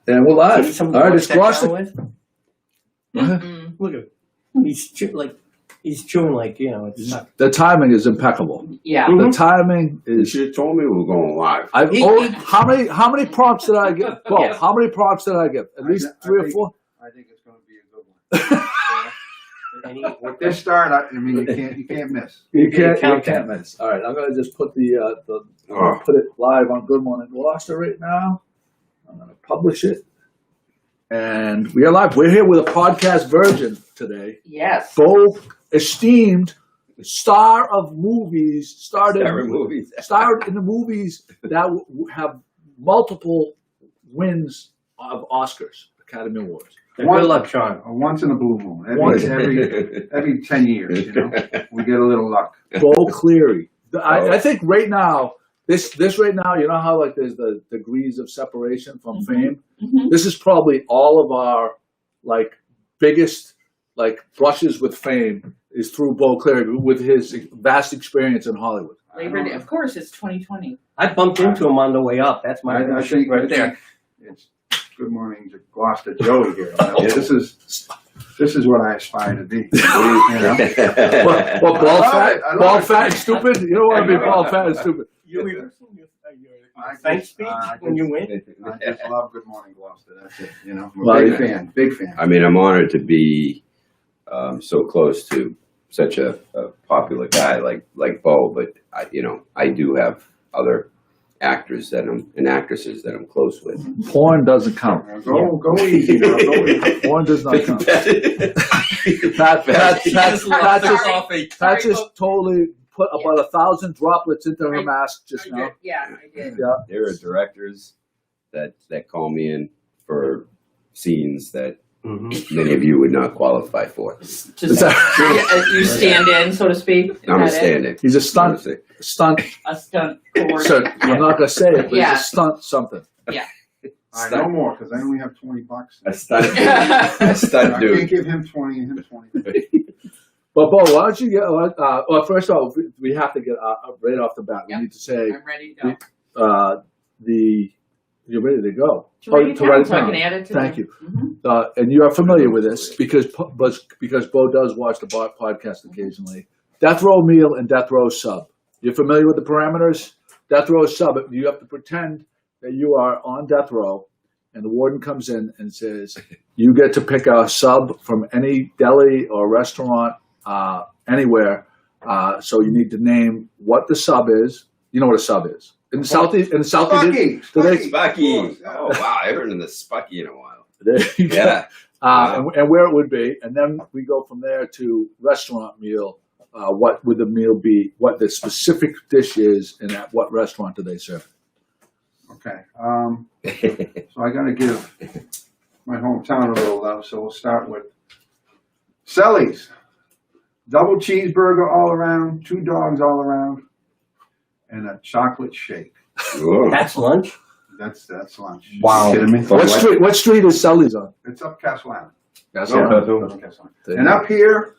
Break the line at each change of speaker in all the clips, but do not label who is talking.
And we're live. All right, it's Gloucester.
Look at him. He's chewing like, you know. It's not.
The timing is impeccable.
Yeah.
The timing is.
You told me we were going live.
How many prompts did I give? Well, how many prompts did I give? At least three or four.
I think it's going to be a good one. With this start, I mean, you can't miss.
You can't miss. All right, I'm going to just put put it live on Good Morning Gloucester right now. I'm going to publish it, and we are live. We're here with a podcast version today.
Yes.
Both esteemed star of movies, starred in the movies that have multiple wins of Oscars, Academy Awards.
Good luck, Sean.
Once in a blue moon. Every 10 years, you know, we get a little luck.
Bo Cleary. I think right now, this right now, you know how like there's the degrees of separation from fame? Mm-hmm. This is probably all of our like biggest like brushes with fame is through Bo Cleary with his vast experience in Hollywood.
Labor Day, of course, it's 2020.
I bumped into him on the way up. That's my
think
right there.
It's Good Morning to Gloucester Joey here. This is what I aspire to be. You know?
What bald, fat, and stupid? You don't want to be bald, fat, and stupid.
You rehearsing your thanks speech when you win?
I just love Good Morning Gloucester. That's it. You know, I'm a big fan.
I mean, I'm honored to be so close to such a popular guy like Bo, but I do have other actors and actresses that I'm close with.
Porn doesn't count.
Go easy, bro. Go easy.
Porn does not count. Pat just totally put about 1,000 droplets into her mask just now.
Yeah, I did.
Yeah.
There are directors that call me in for scenes that many of you would not qualify for.
Just you stand in, so to speak.
I'm a stand-in.
He's a stunt.
A stunt coordinator.
So I'm not gonna say it, but he's a stunt something.
Yeah.
All right, no more, because I only have $20.
A stunt
I
dude.
can't give him 20 and him 20.
But Bo, why don't you get? Well, first of all, we have to get right off the bat. We need to say
I'm ready to go.
You're ready to go.
To write it down so I can add it to
Thank you. And you are familiar with this because Bo does watch the podcast occasionally. Death Row Meal and Death Row Sub. You're familiar with the parameters? Death Row Sub, you have to pretend that you are on death row, and the warden comes in and says, you get to pick a sub from any deli or restaurant anywhere. So you need to name what the sub is. You know what a sub is. In the Southeast,
Spucky.
Oh, wow. I haven't heard of the Spucky in a while.
There you go.
Yeah.
And where it would be. And then we go from there to restaurant meal. What would the meal be? What the specific dish is, and at what restaurant do they serve?
Okay. So I got to give my hometown a little love. So we'll start with Selly's. Double cheeseburger all around, 2 dogs all around, and a chocolate shake.
Whoa.
That's lunch?
That's lunch.
Wow.
You kidding me?
What street is Selly's on?
It's up Castle Island.
That's
And up here,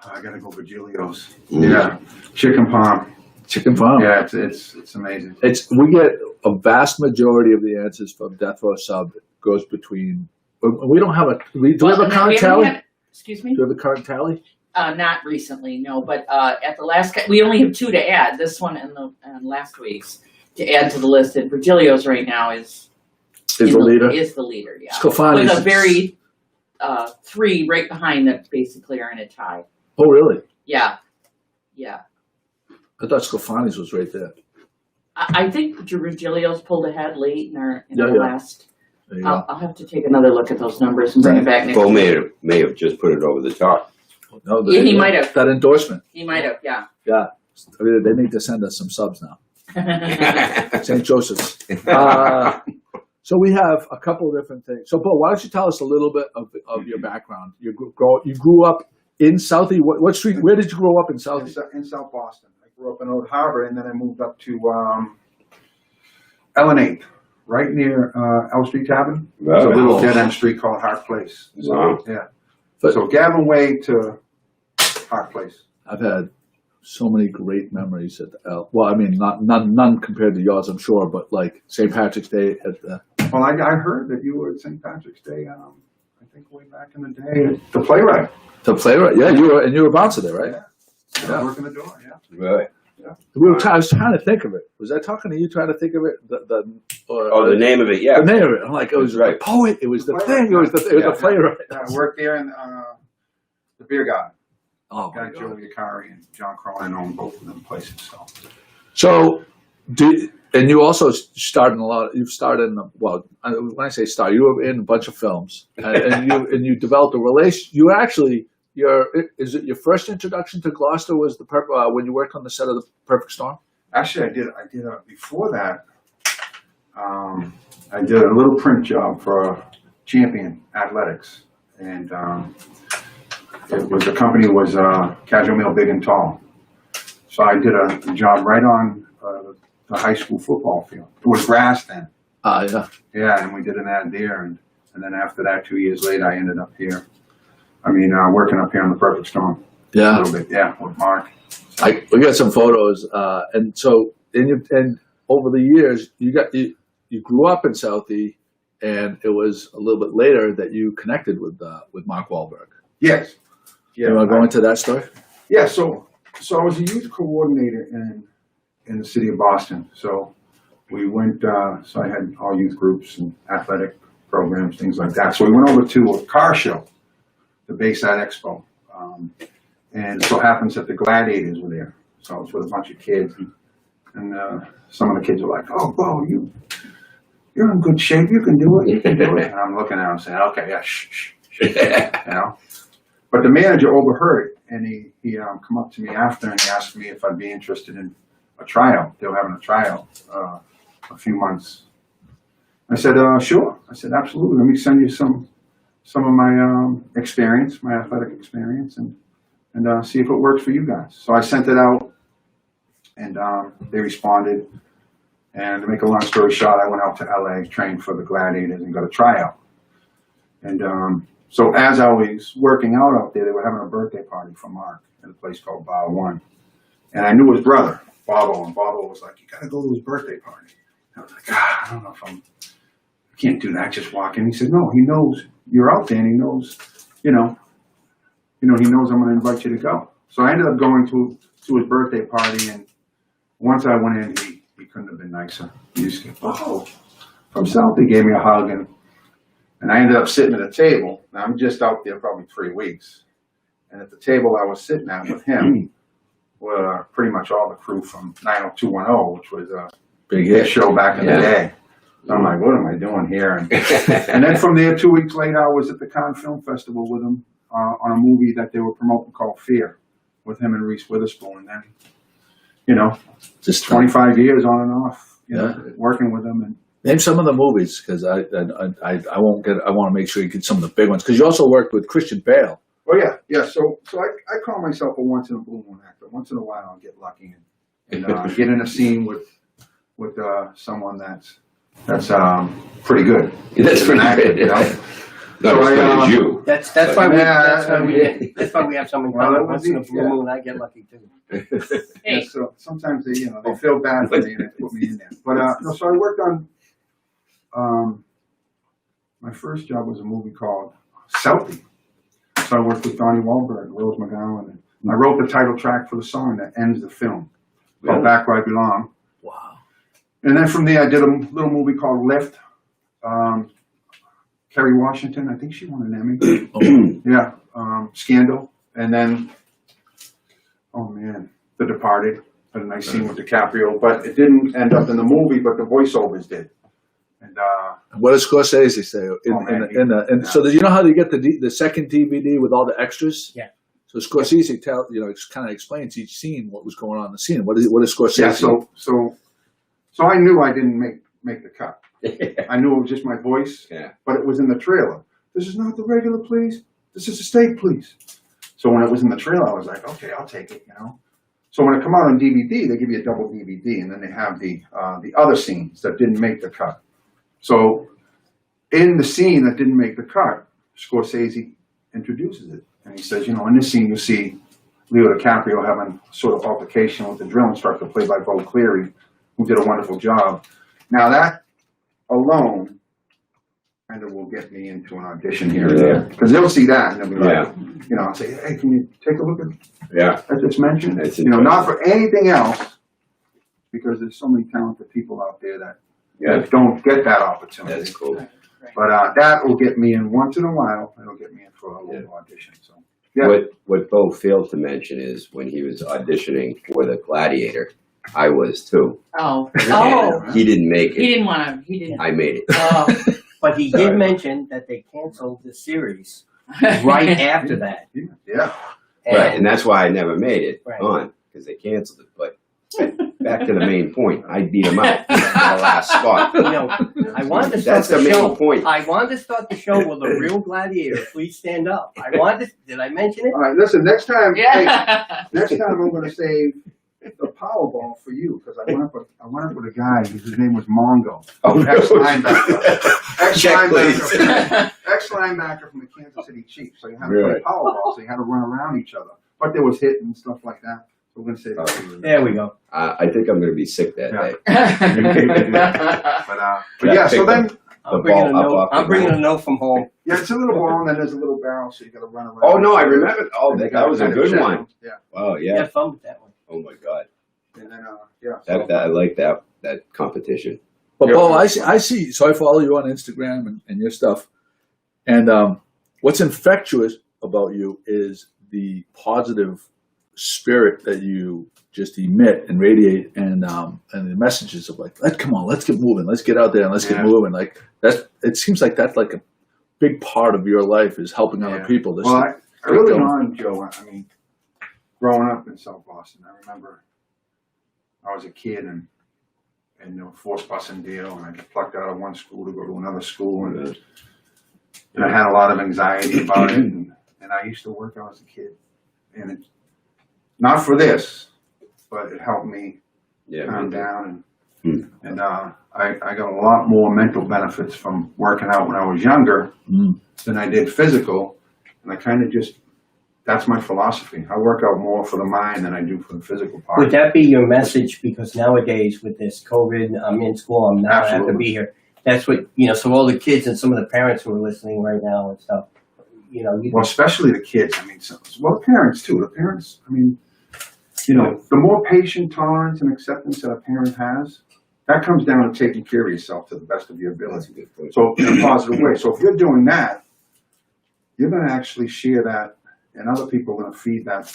I got to go Virgilio's. Yeah. Chicken parm.
Chicken parm.
Yeah, it's amazing.
We get a vast majority of the answers from Death Row Sub. It goes between. We don't have a. Do we have a current tally?
Excuse me?
Do we have a current tally?
Not recently, no. But at the last, we only have 2 to add. This one and last week's to add to the list. And Virgilio's right now is
the leader.
Is the leader? Yeah.
Scofani's
with a very 3 right behind that basically are in a tie.
Oh really?
Yeah.
I thought Scofani's was right there.
I think Virgilio's pulled ahead late in our last. I'll have to take another look at those numbers and bring it back next
Bo
week.
may have just put it over the top.
No,
he might have.
That endorsement.
He might have, yeah.
Yeah. I mean, they need to send us some subs now. St. Joseph's. So we have a couple of different things. So, Bo, why don't you tell us a little bit of your background? You grew up in Southie. What street? Where did you grow up in Southie?
In South Boston. I grew up in Old Harbor, and then I moved up to Ellen 8th, right near L Street Tavern. There's a little dead-end street called Hart Place.
Wow.
Yeah. So Gavin Way to Hart Place.
I've had so many great memories at the L. Well, I mean, none compared to yours, I'm sure, but like St. Patrick's Day at the
Well, I heard that you were at St. Patrick's Day. I think way back in the day, the playwright.
The playwright, yeah, you were a bouncer there, right?
Yeah, working the door. Yeah.
Really?
I was trying to think of it. Was I talking to you trying to think of it?
The name of it, yeah.
The name of it. I'm like, it was
Right.
the poet. It was the
The
thing. It was the
Yeah.
playwright.
I worked there in the beer garden.
Oh, my
Got Joe
God.
Yacari and John Cronin owned both of them places.
So, and you also started in a lot. You've started in when I say start, you were in a bunch of films, and you developed a relation. You actually, is it your first introduction to Gloucester? Was when you worked on the set of The Perfect Storm?
Actually, I did before that. I did a little print job for Champion Athletics, and the company was Casual Meal Big and Tall. So I did a job right on the high school football field. It was grass then.
Yeah.
Yeah, and we did an ad there, and then after that, 2 years later, I ended up here. Working up here on The Perfect Storm. A
Yeah.
little bit, yeah, with Mark.
We got some photos, and so and over the years, you grew up in Southie, and it was a little bit later that you connected with Mark Wahlberg.
Yes. Yeah.
You want to go into that story?
Yeah, so I was a youth coordinator in the city of Boston. So we went, so I had all youth groups and athletic programs, things like that. So we went over to a car show, the Bayside Expo. And it so happens that the Gladiators were there. So I was with a bunch of kids. And some of the kids were like, "Oh, Bo, you're in good shape. You can do it. You can do it." And I'm looking at them saying, "Okay, yeah, shh. But the manager overheard it, and he come up to me after and he asked me if I'd be interested in a tryout. They were having a tryout a few months. I said, "Sure." I said, "Absolutely. Let me send you some of my experience, my athletic experience, and see if it works for you guys." So I sent it out, and they responded. And to make a long story short, I went out to LA, trained for the Gladiators, and got a tryout. And so as I was working out there, they were having a birthday party for Mark at a place called Bar One. And I knew his brother, Bobo, and Bobo was like, "You got to go to his birthday party." I was like, I don't know if I can't do that, just walk in. He said, "No, he knows you're out there, and he knows, he knows I'm going to invite you to go." So I ended up going to his birthday party, and once I went in, he couldn't have been nicer. He just came, "Oh," from South. He gave me a hug, and I ended up sitting at a table. Now, I'm just out there probably 3 weeks. And at the table I was sitting at with him were pretty much all the crew from 90210, which was a
Big
hit
hit.
show back in the day. So I'm like, what am I doing here? And then from there, 2 weeks later, I was at the Cannes Film Festival with him on a movie that they were promoting called Fear with him and Reese Witherspoon. And then,
Just
25 years on and off,
Yeah.
working with him. And
name some of the movies because I won't get. I want to make sure you get some of the big ones because you also worked with Christian Bale.
oh yeah. So I call myself a once in a blue moon actor. Once in a while, I'll get lucky and get in a scene with someone that's pretty good.
That's pretty
Actor,
good.
you know?
Not as
So
good as you.
That's why
Yeah,
that's why we have some in
Well,
common.
it was
Once in a
easy,
blue
yeah.
moon, I get lucky too.
Hey,
Yeah, so sometimes they feel bad for me and they put me in there. But so I worked on my first job was a movie called Southie. So I worked with Donnie Wahlberg, Rose McGowan, and I wrote the title track for the song that ends the film called "Back Where I Belong."
Wow.
And then from there, I did a little movie called Lift. Kerry Washington, I think she won an Emmy. Yeah, Scandal, and then, oh man, The Departed. Had a nice scene with DiCaprio, but it didn't end up in the movie, but the voiceovers did. And
What does Scorsese say? So do you know how they get the second DVD with all the extras?
Yeah.
So Scorsese kind of explains each scene what was going on in the scene. What is Scorsese?
yeah, so I knew I didn't make the cut. I knew it was just my voice, but it was in the trailer. This is not the regular, please. This is a steak, please. So when it was in the trailer, I was like, okay, I'll take it, So when it come out on DVD, they give you a double DVD, and then they have the other scenes that didn't make the cut. So in the scene that didn't make the cut, Scorsese introduces it. And he says, in this scene, you see Leo DiCaprio having sort of altercation with the drill instructor played by Cleary, who did a wonderful job. Now that alone kind of will get me into an audition here and there. Because they'll see that and they'll be like, you know, I'll say, hey, can you take a look at this mentioned?
That's
You know, not for anything else, because there's so many talented people out there that don't get that opportunity.
That's cool.
But that will get me in once in a while. It'll get me in for a little audition. So
What Bo failed to mention is when he was auditioning for the Gladiator, I was too.
Oh.
And he didn't make it.
He didn't want to, he didn't.
I made it.
Oh.
But he did mention that they canceled the series right after that.
yeah.
Right, and that's why I never made it
Right.
on, because they canceled it. But back to the main point, I beat him out for the last spot.
You know, I wanted to start
That's the
the
main
show.
point.
I wanted to start the show with a real gladiator. Please stand up. I wanted to, did I mention it?
All right, listen, next time, hey,
Yeah.
next time I'm going to save the Powerball for you, because I went up with a guy whose name was Mongo.
Oh,
Ex-linebacker.
Check, please.
Ex-linebacker from the Kansas City Chiefs. So you had to play Powerball, so you had to run around each other. But there was hitting and stuff like that. So we're going to save that for you.
There we go.
I think I'm going to be sick that day.
But yeah, so then,
I'm
The
bringing,
ball
a
up
note,
off the
I'm bringing
ground.
a note from home.
yeah, it's a little ball, and then there's a little barrel, so you got to run around.
Oh, no, I remember. Oh,
And you
that
gotta
was a
kind of
good
check
one.
them. Yeah.
Oh,
Yeah,
yeah.
fun with that one.
Oh, my God.
And then, yeah.
I like that competition.
But Bo, I see. So I follow you on Instagram and your stuff. And what's infectious about you is the positive spirit that you just emit and radiate, and the messages of like, come on, let's get moving, let's get out there and let's get moving. Like that, it seems like that's like a big part of your life is helping other people.
Well, early on, Joe, I mean, growing up in South Boston, I remember I was a kid and the forced busing deal, and I got plucked out of one school to go to another school, and I had a lot of anxiety about it, and I used to work out as a kid, and it, not for this, but it helped me calm down, and I got a lot more mental benefits from working out when I was younger than I did physical, and I kind of just, that's my philosophy. I work out more for the mind than I do for the physical part.
Would that be your message? Because nowadays with this COVID, I'm in school, I'm not have to be here. That's what, you know, so all the kids and some of the parents who are listening right now and stuff, you know.
Well, especially the kids. I mean, well, parents too. The parents, I mean, you know, the more patient tolerance and acceptance that a parent has, that comes down to taking care of yourself to the best of your ability. So in a positive way. So if you're doing that, you're going to actually share that, and other people are going to feed that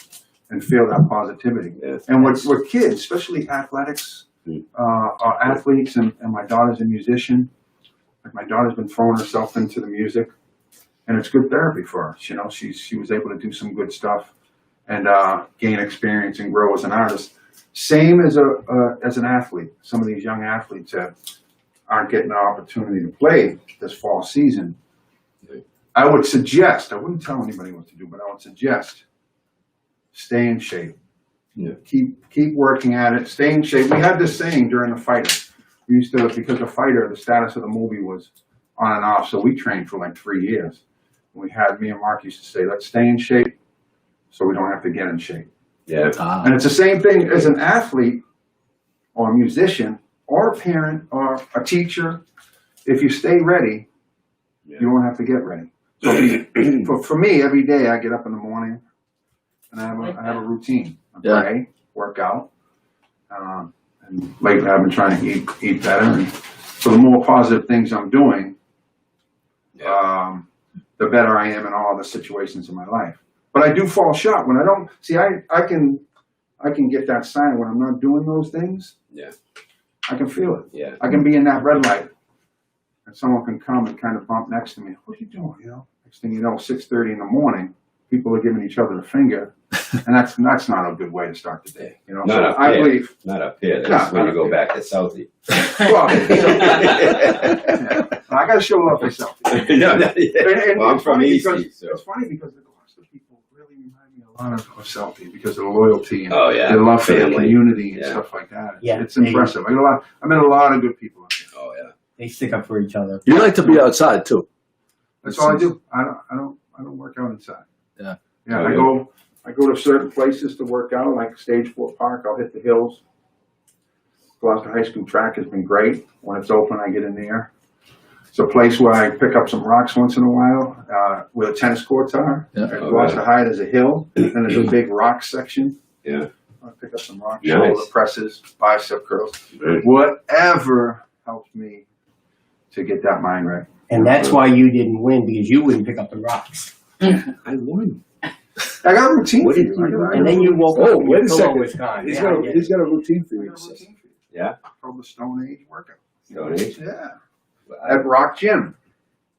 and feel that positivity. And with kids, especially athletics, are athletes, and my daughter's a musician. Like my daughter's been throwing herself into the music, and it's good therapy for her. You know, she was able to do some good stuff and gain experience and grow as an artist. Same as an athlete. Some of these young athletes that aren't getting an opportunity to play this fall season. I would suggest, I wouldn't tell anybody what to do, but I would suggest stay in shape.
Yeah.
Keep working at it. Stay in shape. We had this saying during the fighter. We used to, because the fighter, the status of the movie was on and off, so we trained for like 3 years. Me and Mark used to say, let's stay in shape so we don't have to get in shape.
Yeah.
And it's the same thing as an athlete or a musician or a parent or a teacher. If you stay ready, you won't have to get ready. So for me, every day I get up in the morning and I have a routine. I pray, work out, and lately I've been trying to eat better. And so the more positive things I'm doing, the better I am in all the situations in my life. But I do fall short when I don't see. I can get that sign when I'm not doing those things.
Yeah.
I can feel it.
Yeah.
I can be in that red light, and someone can come and kind of bump next to me. What are you doing? You know. Next thing you know, 6:30 in the morning, people are giving each other the finger, and that's not a good way to start the day. You know.
Not
so
up
I
here.
believe.
Not up here. That's when you go back to Southie.
Well, I got to show love myself.
Well, I'm from Eastie, so.
It's funny because the Gloucester people really remind me a lot of Southie because of the loyalty and
their
love for the
family.
community and stuff like that.
Yeah.
It's impressive. I met a lot of good people up here.
Oh yeah.
They stick up for each other.
You like to be outside too.
That's all I do. I don't work out inside.
Yeah.
Yeah.
Oh,
I go to certain places to work out, like Stage 4 Park. I'll hit the hills. Gloucester High School track has been great. When it's open, I get in there. It's a place where I pick up some rocks once in a while, where the tennis courts are.
Yeah.
I watch the high, there's a hill, and there's a big rock section.
Yeah.
I pick up some rocks,
Nice.
shoulder presses, bicep curls,
Right.
whatever helps me to get that mind right.
And that's why you didn't win, because you wouldn't pick up the rocks.
I won.
I got a routine
What
for
did
you.
you
I
do?
got
And then you woke
Oh,
up and
wait
your
a
pillow
second.
was gone.
He's
Yeah,
got
I
a,
get
he's
it.
got a routine for
I
you.
got a routine for you.
Yeah.
From the Stone Age workout.
Stone Age.
Yeah. At Rock Gym.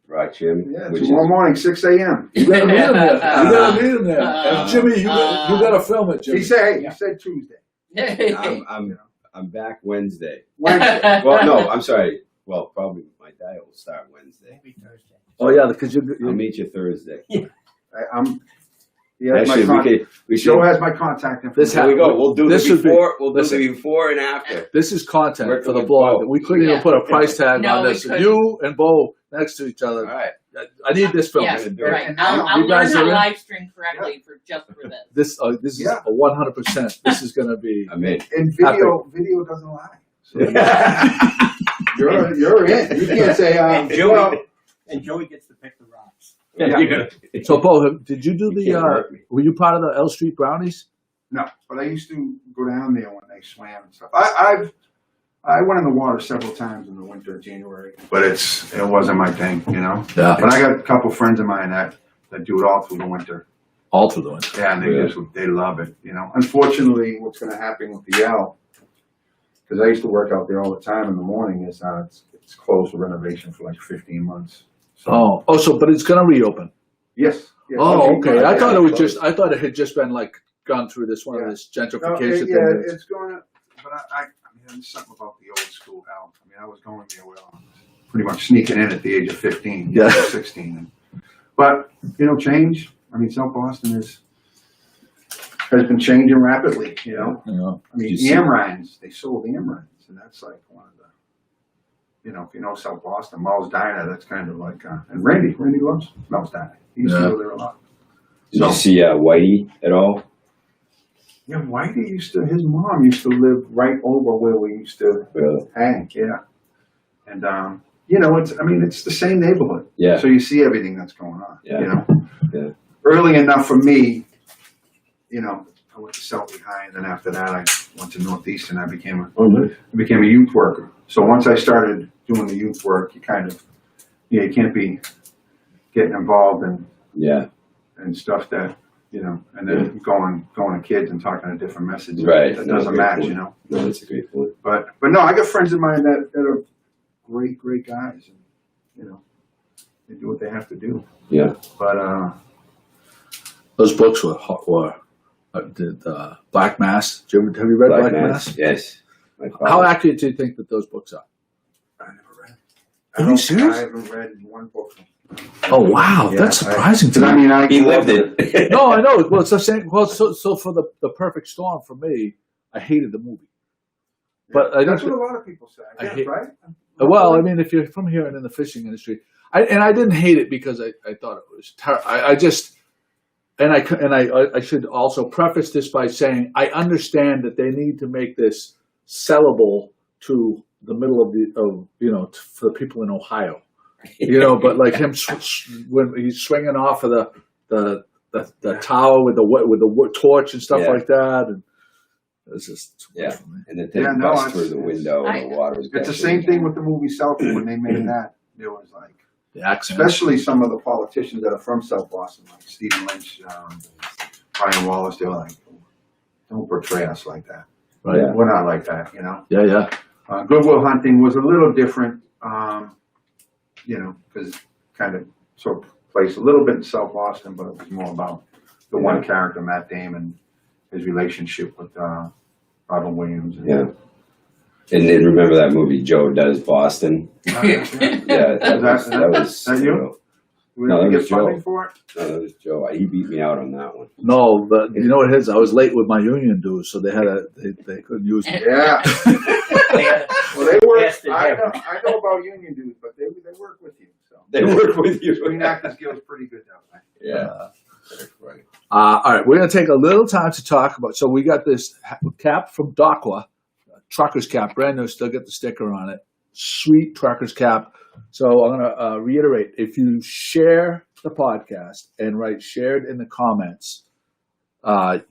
Rock Gym.
Yeah,
which
tomorrow morning, 6 a.m.
You gotta meet him there. You gotta meet him there. And Jimmy, you gotta film it, Jimmy.
He said, you said Tuesday.
I'm back Wednesday.
Wednesday.
Well, no, I'm sorry. Well, probably my diet will start Wednesday.
Maybe Thursday.
Oh yeah, because
I'll meet you Thursday.
He has
Actually,
my
we should.
Joe has my contact information.
This
There we go. We'll do
This
the
would be-
before. We'll do
listen.
the before and after.
this is content
Working
for the
with
blog.
Bo.
We couldn't even
Yeah.
put a price tag
No,
on
we
this.
couldn't.
You and Bo next to each
All
other.
right.
I need this film.
Yeah,
Gonna do it.
right.
And
I'll
now-
I'll
You guys
learn how
are
to
in?
live stream correctly for just for this.
This is
Yeah.
a 100%. This is gonna be.
I'm in.
And video doesn't lie. So you're in. You can't say,
And Joey gets to pick the rocks.
Yeah.
So Bo, did you do
You can't hurt me.
were you part of the L Street Brownies?
No, but I used to go down there when they swam and stuff. I went in the water several times in the winter, January, but it wasn't my thing, you know.
Yeah.
But I got a couple friends of mine that do it all through the winter.
All through the winter.
Yeah, and they love it, you know. Unfortunately, what's going to happen with the L, because I used to work out there all the time in the morning, is it's closed for renovation for like 15 months. So,
But it's gonna reopen.
yes. yes.
Oh, okay. I thought it was
closed.
I thought it had just been like gone through this one of
Yeah.
this
No,
gentrification
yeah,
thing.
it's going to, but I mean, there's something about the old school L. I mean, I was going there well, pretty much sneaking in at the age of 15,
Yeah.
16. But, you know, change. I mean, South Boston has been changing rapidly, you know.
You know.
I mean,
You see-
Amrines, they sold Amrines, and that's like one of the, you know, if you know South Boston, Mel's Diner, that's kind of like, and Randy loves Mel's Diner. He used to
Yeah.
go there a lot.
Did you see Whitey at all?
Yeah, Whitey his mom used to live right over where we used to
Really?
hang, yeah. And, you know, it's the same neighborhood.
Yeah.
So you see everything that's going on,
Yeah.
you know.
Yeah.
Early enough for me, you know, I went to Selby High, and then after that I went to Northeastern. I became a youth worker. So once I started doing the youth work, you kind of, you can't be getting involved in stuff that, you know, and then going to kids and talking a different message.
Right.
That
No,
doesn't
great
match,
point.
you know.
No, that's a great point.
But no, I got friends of mine that are great guys, and you know, they do what they have to do.
Yeah.
But
Those books were Black Mass. Have you read Black Mass?
Yes. My father.
How accurate do you think that those books are?
I never read.
Are you serious?
I haven't read one book.
Oh wow,
Yeah,
that's surprising to
I
me.
mean,
He lived it.
No, I know. Well, it's the same. Well, so for the perfect storm for me, I hated the movie. But I
that's
don't.
what a lot of people say.
I
I guess,
hate-
right?
Well, I mean, if you're from here and in the fishing industry, I didn't hate it because I thought it was terrible. I just and I should also preface this by saying I understand that they need to make this sellable to the middle of for the people in Ohio, But like him when he's swinging off of the tower with the wood torch and stuff
Yeah.
like that, and it's just too much
Yeah.
for me.
And the thing
Yeah, no,
busts through
it's-
the window and the water was
It's the
gushing.
same thing with the movie Selfie. When they made that, there was like,
The accent.
especially some of the politicians that are from South Boston, like Stephen Lynch, Brian Wallace. They were like, "Don't portray us like that.
Right.
Yeah.
We're not like that," you know.
Yeah.
Goodwill Hunting was a little different, because kind of sort of placed a little bit in South Boston, but it was more about the one character, Matt Damon, his relationship with Robin Williams. And,
Yeah. And then remember that movie, Joe Does Boston?
Yeah.
Yeah, that was
that you? We
No,
didn't
that
get
was Joe.
funding for it?
No, that was Joe. He beat me out on that one.
No, but you know what it is? I was late with my union dues, so they couldn't use me.
Yeah.
Yeah.
Well, they work.
Yes, they
I
have.
know about union dues, but they work with you. So
They work with you.
Screen Actors Guild's pretty good that way.
Yeah. That's right.
All right, we're going to take a little time to talk about. So we got this cap from Docwa, trucker's cap, brand new. Still get the sticker on it. Sweet trucker's cap. So I'm going to reiterate: if you share the podcast and write "shared" in the comments, but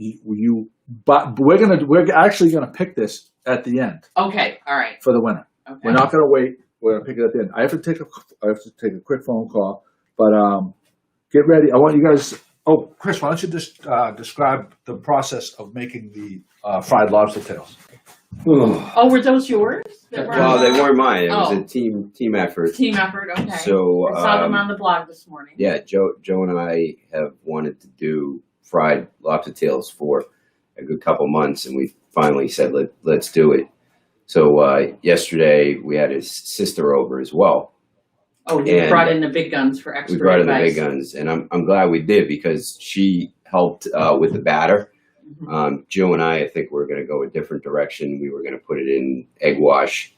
we're actually gonna pick this at the end
Okay, all right.
for the winner.
Okay.
We're not gonna wait. We're gonna pick it at the end. I have to take a quick phone call, but get ready. I want you guys. Oh, Chris, why don't you just describe the process of making the fried lobster tails?
Oh, were those yours? That were
Well,
on
they
the-
weren't mine. It was
Oh.
a team effort.
Team effort, okay.
So,
I saw them on the blog this morning.
Yeah, Joe and I have wanted to do fried lobster tails for a good couple months, and we finally said let's do it. So yesterday we had his sister over as well.
Oh, you
And
brought in the big guns for extra
We brought in the
advice.
big guns, and I'm glad we did because she helped with the batter.
Mhm.
Joe and I think we're going to go a different direction. We were going to put it in egg wash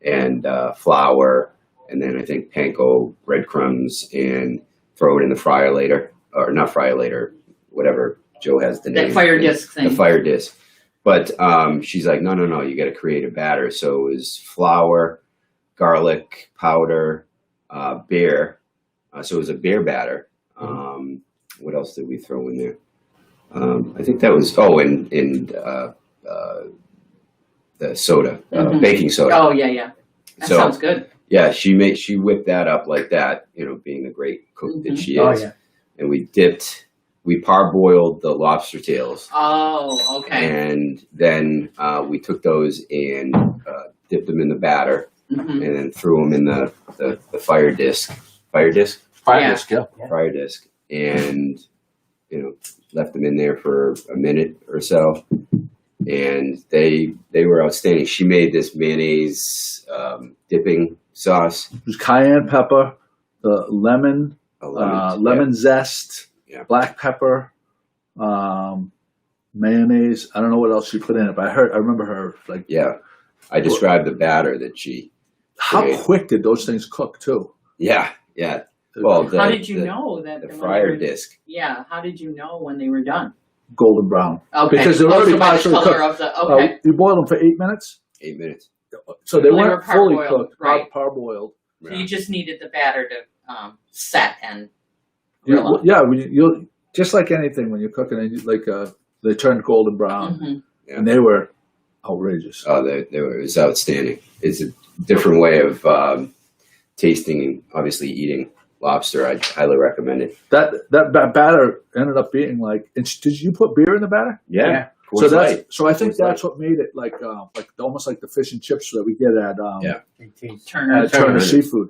and flour, and then I think panko, breadcrumbs, and throw it in the fryer later, or not fryer later, whatever Joe has the name.
That fire disc thing.
The fire disc. But she's like, no, you got to create a batter. So it was flour, garlic powder, beer. So it was a beer batter. What else did we throw in there? I think that was the soda,
Mhm.
baking soda.
Oh, yeah. That
So-
sounds good.
Yeah, she whipped that up like that, being the great cook that she
Oh
is.
yeah.
And we parboiled the lobster tails,
Oh, okay.
and then we took those and dipped them in the batter,
Mhm.
and then threw them in the fire disc,
Fried
Yeah.
disc, yeah.
fryer disc, and left them in there for a minute or so, and they were outstanding. She made this mayonnaise dipping sauce,
It was cayenne pepper, the lemon,
a
lemon zest,
Yeah.
black pepper, mayonnaise. I don't know what else she put in it, but I remember her like.
Yeah, I described the batter that she.
How
Great.
quick did those things cook too?
Yeah. Well,
How did you know that?
the
when
fryer
they were-
disc?
Yeah, how did you know when they were done?
Golden brown.
Okay.
Because they're already
so by the
partially
color
cooked.
of the, okay.
You boil them for 8 minutes,
8 minutes.
so they
Well, they
weren't
were
fully
parboiled,
cooked,
right.
parboiled.
So you just needed the batter to set and
You-
grill up.
yeah, you'll just like anything when you're cooking, they turned golden brown,
Mhm.
and they were outrageous.
Oh, it was outstanding. It's a different way of tasting and obviously eating lobster. I highly recommend it.
That batter ended up being like. And did you put beer in the batter?
Yeah.
So
Coors Light.
I think
Coors
that's what made it like almost like the fish and chips that we get at
Yeah.
It tastes-
Turner.
Turner Seafood.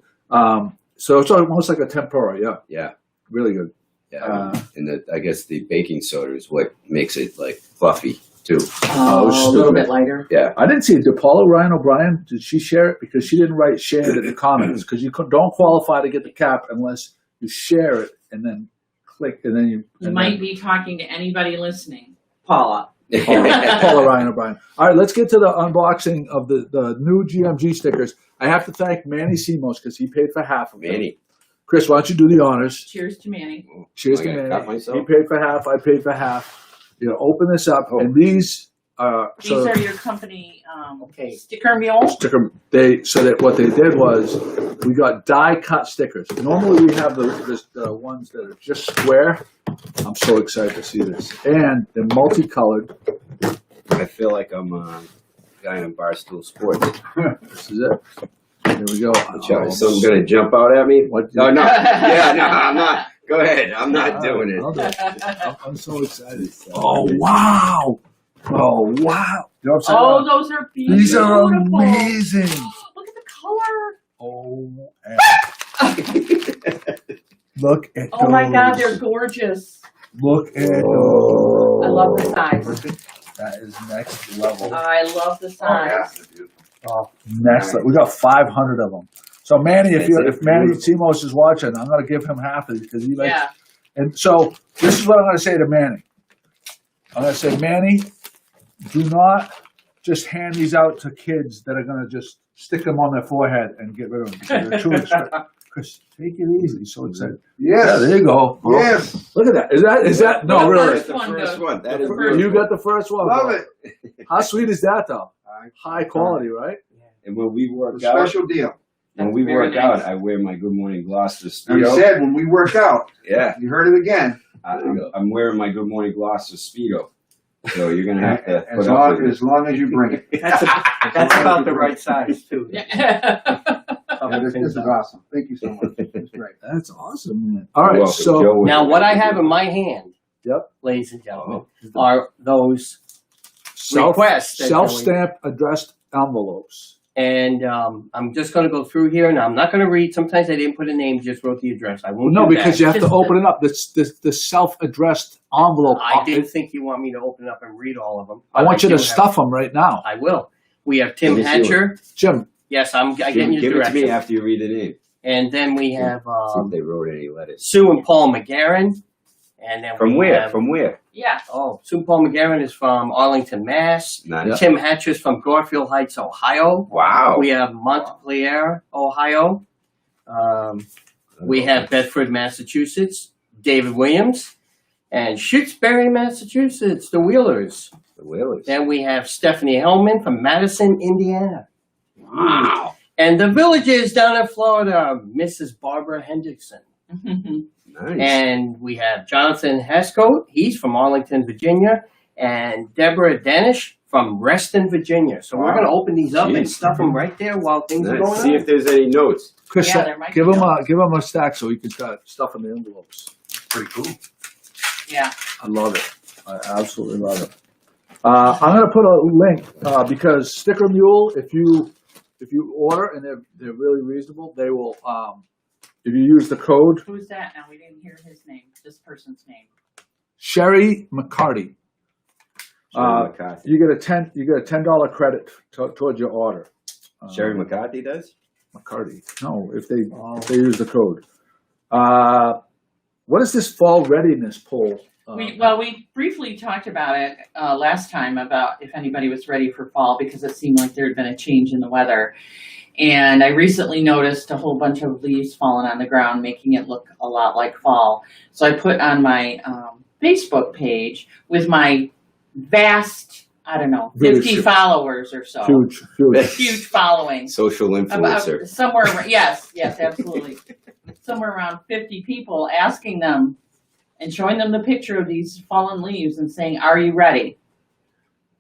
So it's almost like a tempura. Yeah,
Yeah.
really good.
Yeah. And I guess the baking soda is what makes it like fluffy too.
Oh,
it's
a little
stupid.
bit lighter.
Yeah.
I didn't see it. Did Paula Ryan O'Brien? Did she share it? Because she didn't write "shared" in the comments. Because you don't qualify to get the cap unless you share it and then click and then you.
You
and
might be talking to anybody listening. Paula.
Paula Ryan O'Brien. All right, let's get to the unboxing of the new GMG stickers. I have to thank Manny Simos because he paid for half of it.
Manny.
Chris, why don't you do the honors?
Cheers to Manny.
Cheers
I
to
gotta
Manny.
cut myself?
He paid for half. I paid for half. Open this up,
Oh.
and these.
These
So
are your company
Okay.
sticker mule.
sticker. What they did was we got die cut stickers. Normally we have the ones that are just square. I'm so excited to see this, and they're multicolored.
I feel like I'm a guy on Barstool Sports.
This is it. Here we go.
Is something going to jump out at me?
What?
No. Yeah, no, I'm not. Go ahead. I'm not doing it.
I'll do it. I'm so excited. Oh wow! Oh wow! You know what I'm
Oh,
saying?
those are beautiful.
These are amazing.
Look at the color.
Oh, look at
Oh my God,
those.
they're gorgeous.
Look at those.
I love the size.
That is next level.
I love the size.
Next level. We got 500 of them. So Manny, if
That's it.
Manny Simos is watching, I'm going to give him half of these because he likes.
Yeah.
And so this is what I'm going to say to Manny. I'm going to say, Manny, do not just hand these out to kids that are going to just stick them on their forehead and get rid of them because they're too expensive. Chris, take it easy. He's so excited. Yeah,
Yes.
there you go.
Yes.
Look at that. Is that? No,
The
really.
first
The
one
first
goes-
one. That
the
is
first
You
beautiful.
got the first one.
Love
bro.
it.
How sweet is that, though? High quality, right?
And when we work
A
out,
special deal.
when
That's
we
very
work
nice.
out, I wear my Good Morning Gloucester
And he
Speedo.
said when we work out,
Yeah,
you heard it again.
I'm wearing my Good Morning Gloucester Speedo. So you're gonna have to
As
put up with
as long as you bring it.
That's about the right size too.
Yeah.
This is awesome. Thank you so much. It's great.
That's awesome, man. All right,
You're welcome.
so
Joe was-
Now, what I have in my hand,
Yep.
ladies and gentlemen,
Oh.
are those requests. that
self-stamp addressed envelopes.
And I'm just going to go through here, and I'm not going to read. Sometimes I didn't put a name, just wrote the address. I won't.
No,
do
because
that.
you have to
Just
open it up. The self-addressed envelope.
I didn't think you want me to open up and read all of them.
I want you
do
to
have-
stuff them right now,
I will. We have Tim
Let me see
Hatcher.
Jim.
Yes, I'm getting your
Give it to me
direction.
after you read the name.
And then we have
See if they wrote any letters.
Sue and Paul McGarren. And then
From
we
where?
have-
From where?
Yeah.
Oh, Sue and Paul McGarren is from Arlington, Mass.
Nice.
Tim Hatcher is from Garfield Heights, Ohio.
Wow.
We have Montpelier, Ohio. We have Bedford, Massachusetts. David Williams. And Shutesbury, Massachusetts, the Wheelers.
The Whalers.
Then we have Stephanie Hellman from Madison, Indiana.
Wow.
And the Villages down in Florida, Mrs. Barbara Hendrickson.
Nice.
And we have Jonathan Hascote, he's from Arlington, Virginia. And Deborah Danish from Reston, Virginia. So we're
Wow.
going to open these up and
Jeez.
stuff them right there while things are
Nice.
going
See
on.
if there's any notes.
Chris,
Yeah, there might
give
be
him a stack so he can start stuffing the envelopes.
Pretty cool.
Yeah.
I love it. I absolutely love it. I'm going to put a link because Sticker Mule, if you order and they're really reasonable, they will. If you use the code
Who's that now? We didn't hear his name. This person's name.
Sherry McCarthy,
Sherry McCarthy.
you get a $10 credit towards your order.
Sherry McCarthy does?
McCarty. No, if they use the code. What is this fall readiness poll?
We briefly talked about it last time about if anybody was ready for fall because it seemed like there had been a change in the weather. And I recently noticed a whole bunch of leaves falling on the ground, making it look a lot like fall. So I put on my Facebook page with my vast, I don't know, 50
Viewership.
followers or so. Huge following.
Social influencer.
About somewhere, yes, absolutely. Somewhere around 50 people asking them and showing them the picture of these fallen leaves and saying, "Are you ready?"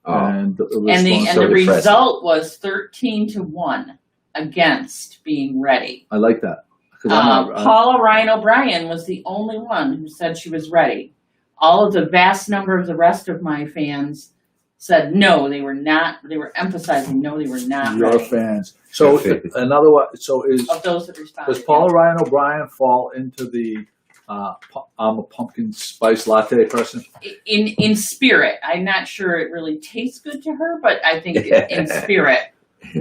Oh,
And the
And
response-
so
the
depressing.
result was 13-1 against being ready.
I like that. 'Cause I'm not-
Paula Ryan O'Brien was the only one who said she was ready. All of the vast number of the rest of my fans said no, they were not. They were emphasizing no, they were not
your
ready.
fans. So another one. So
Of those that responded,
does Paula Ryan O'Brien fall into the I'm a pumpkin spice latte person?
in spirit. I'm not sure it really tastes good to her, but I think in spirit.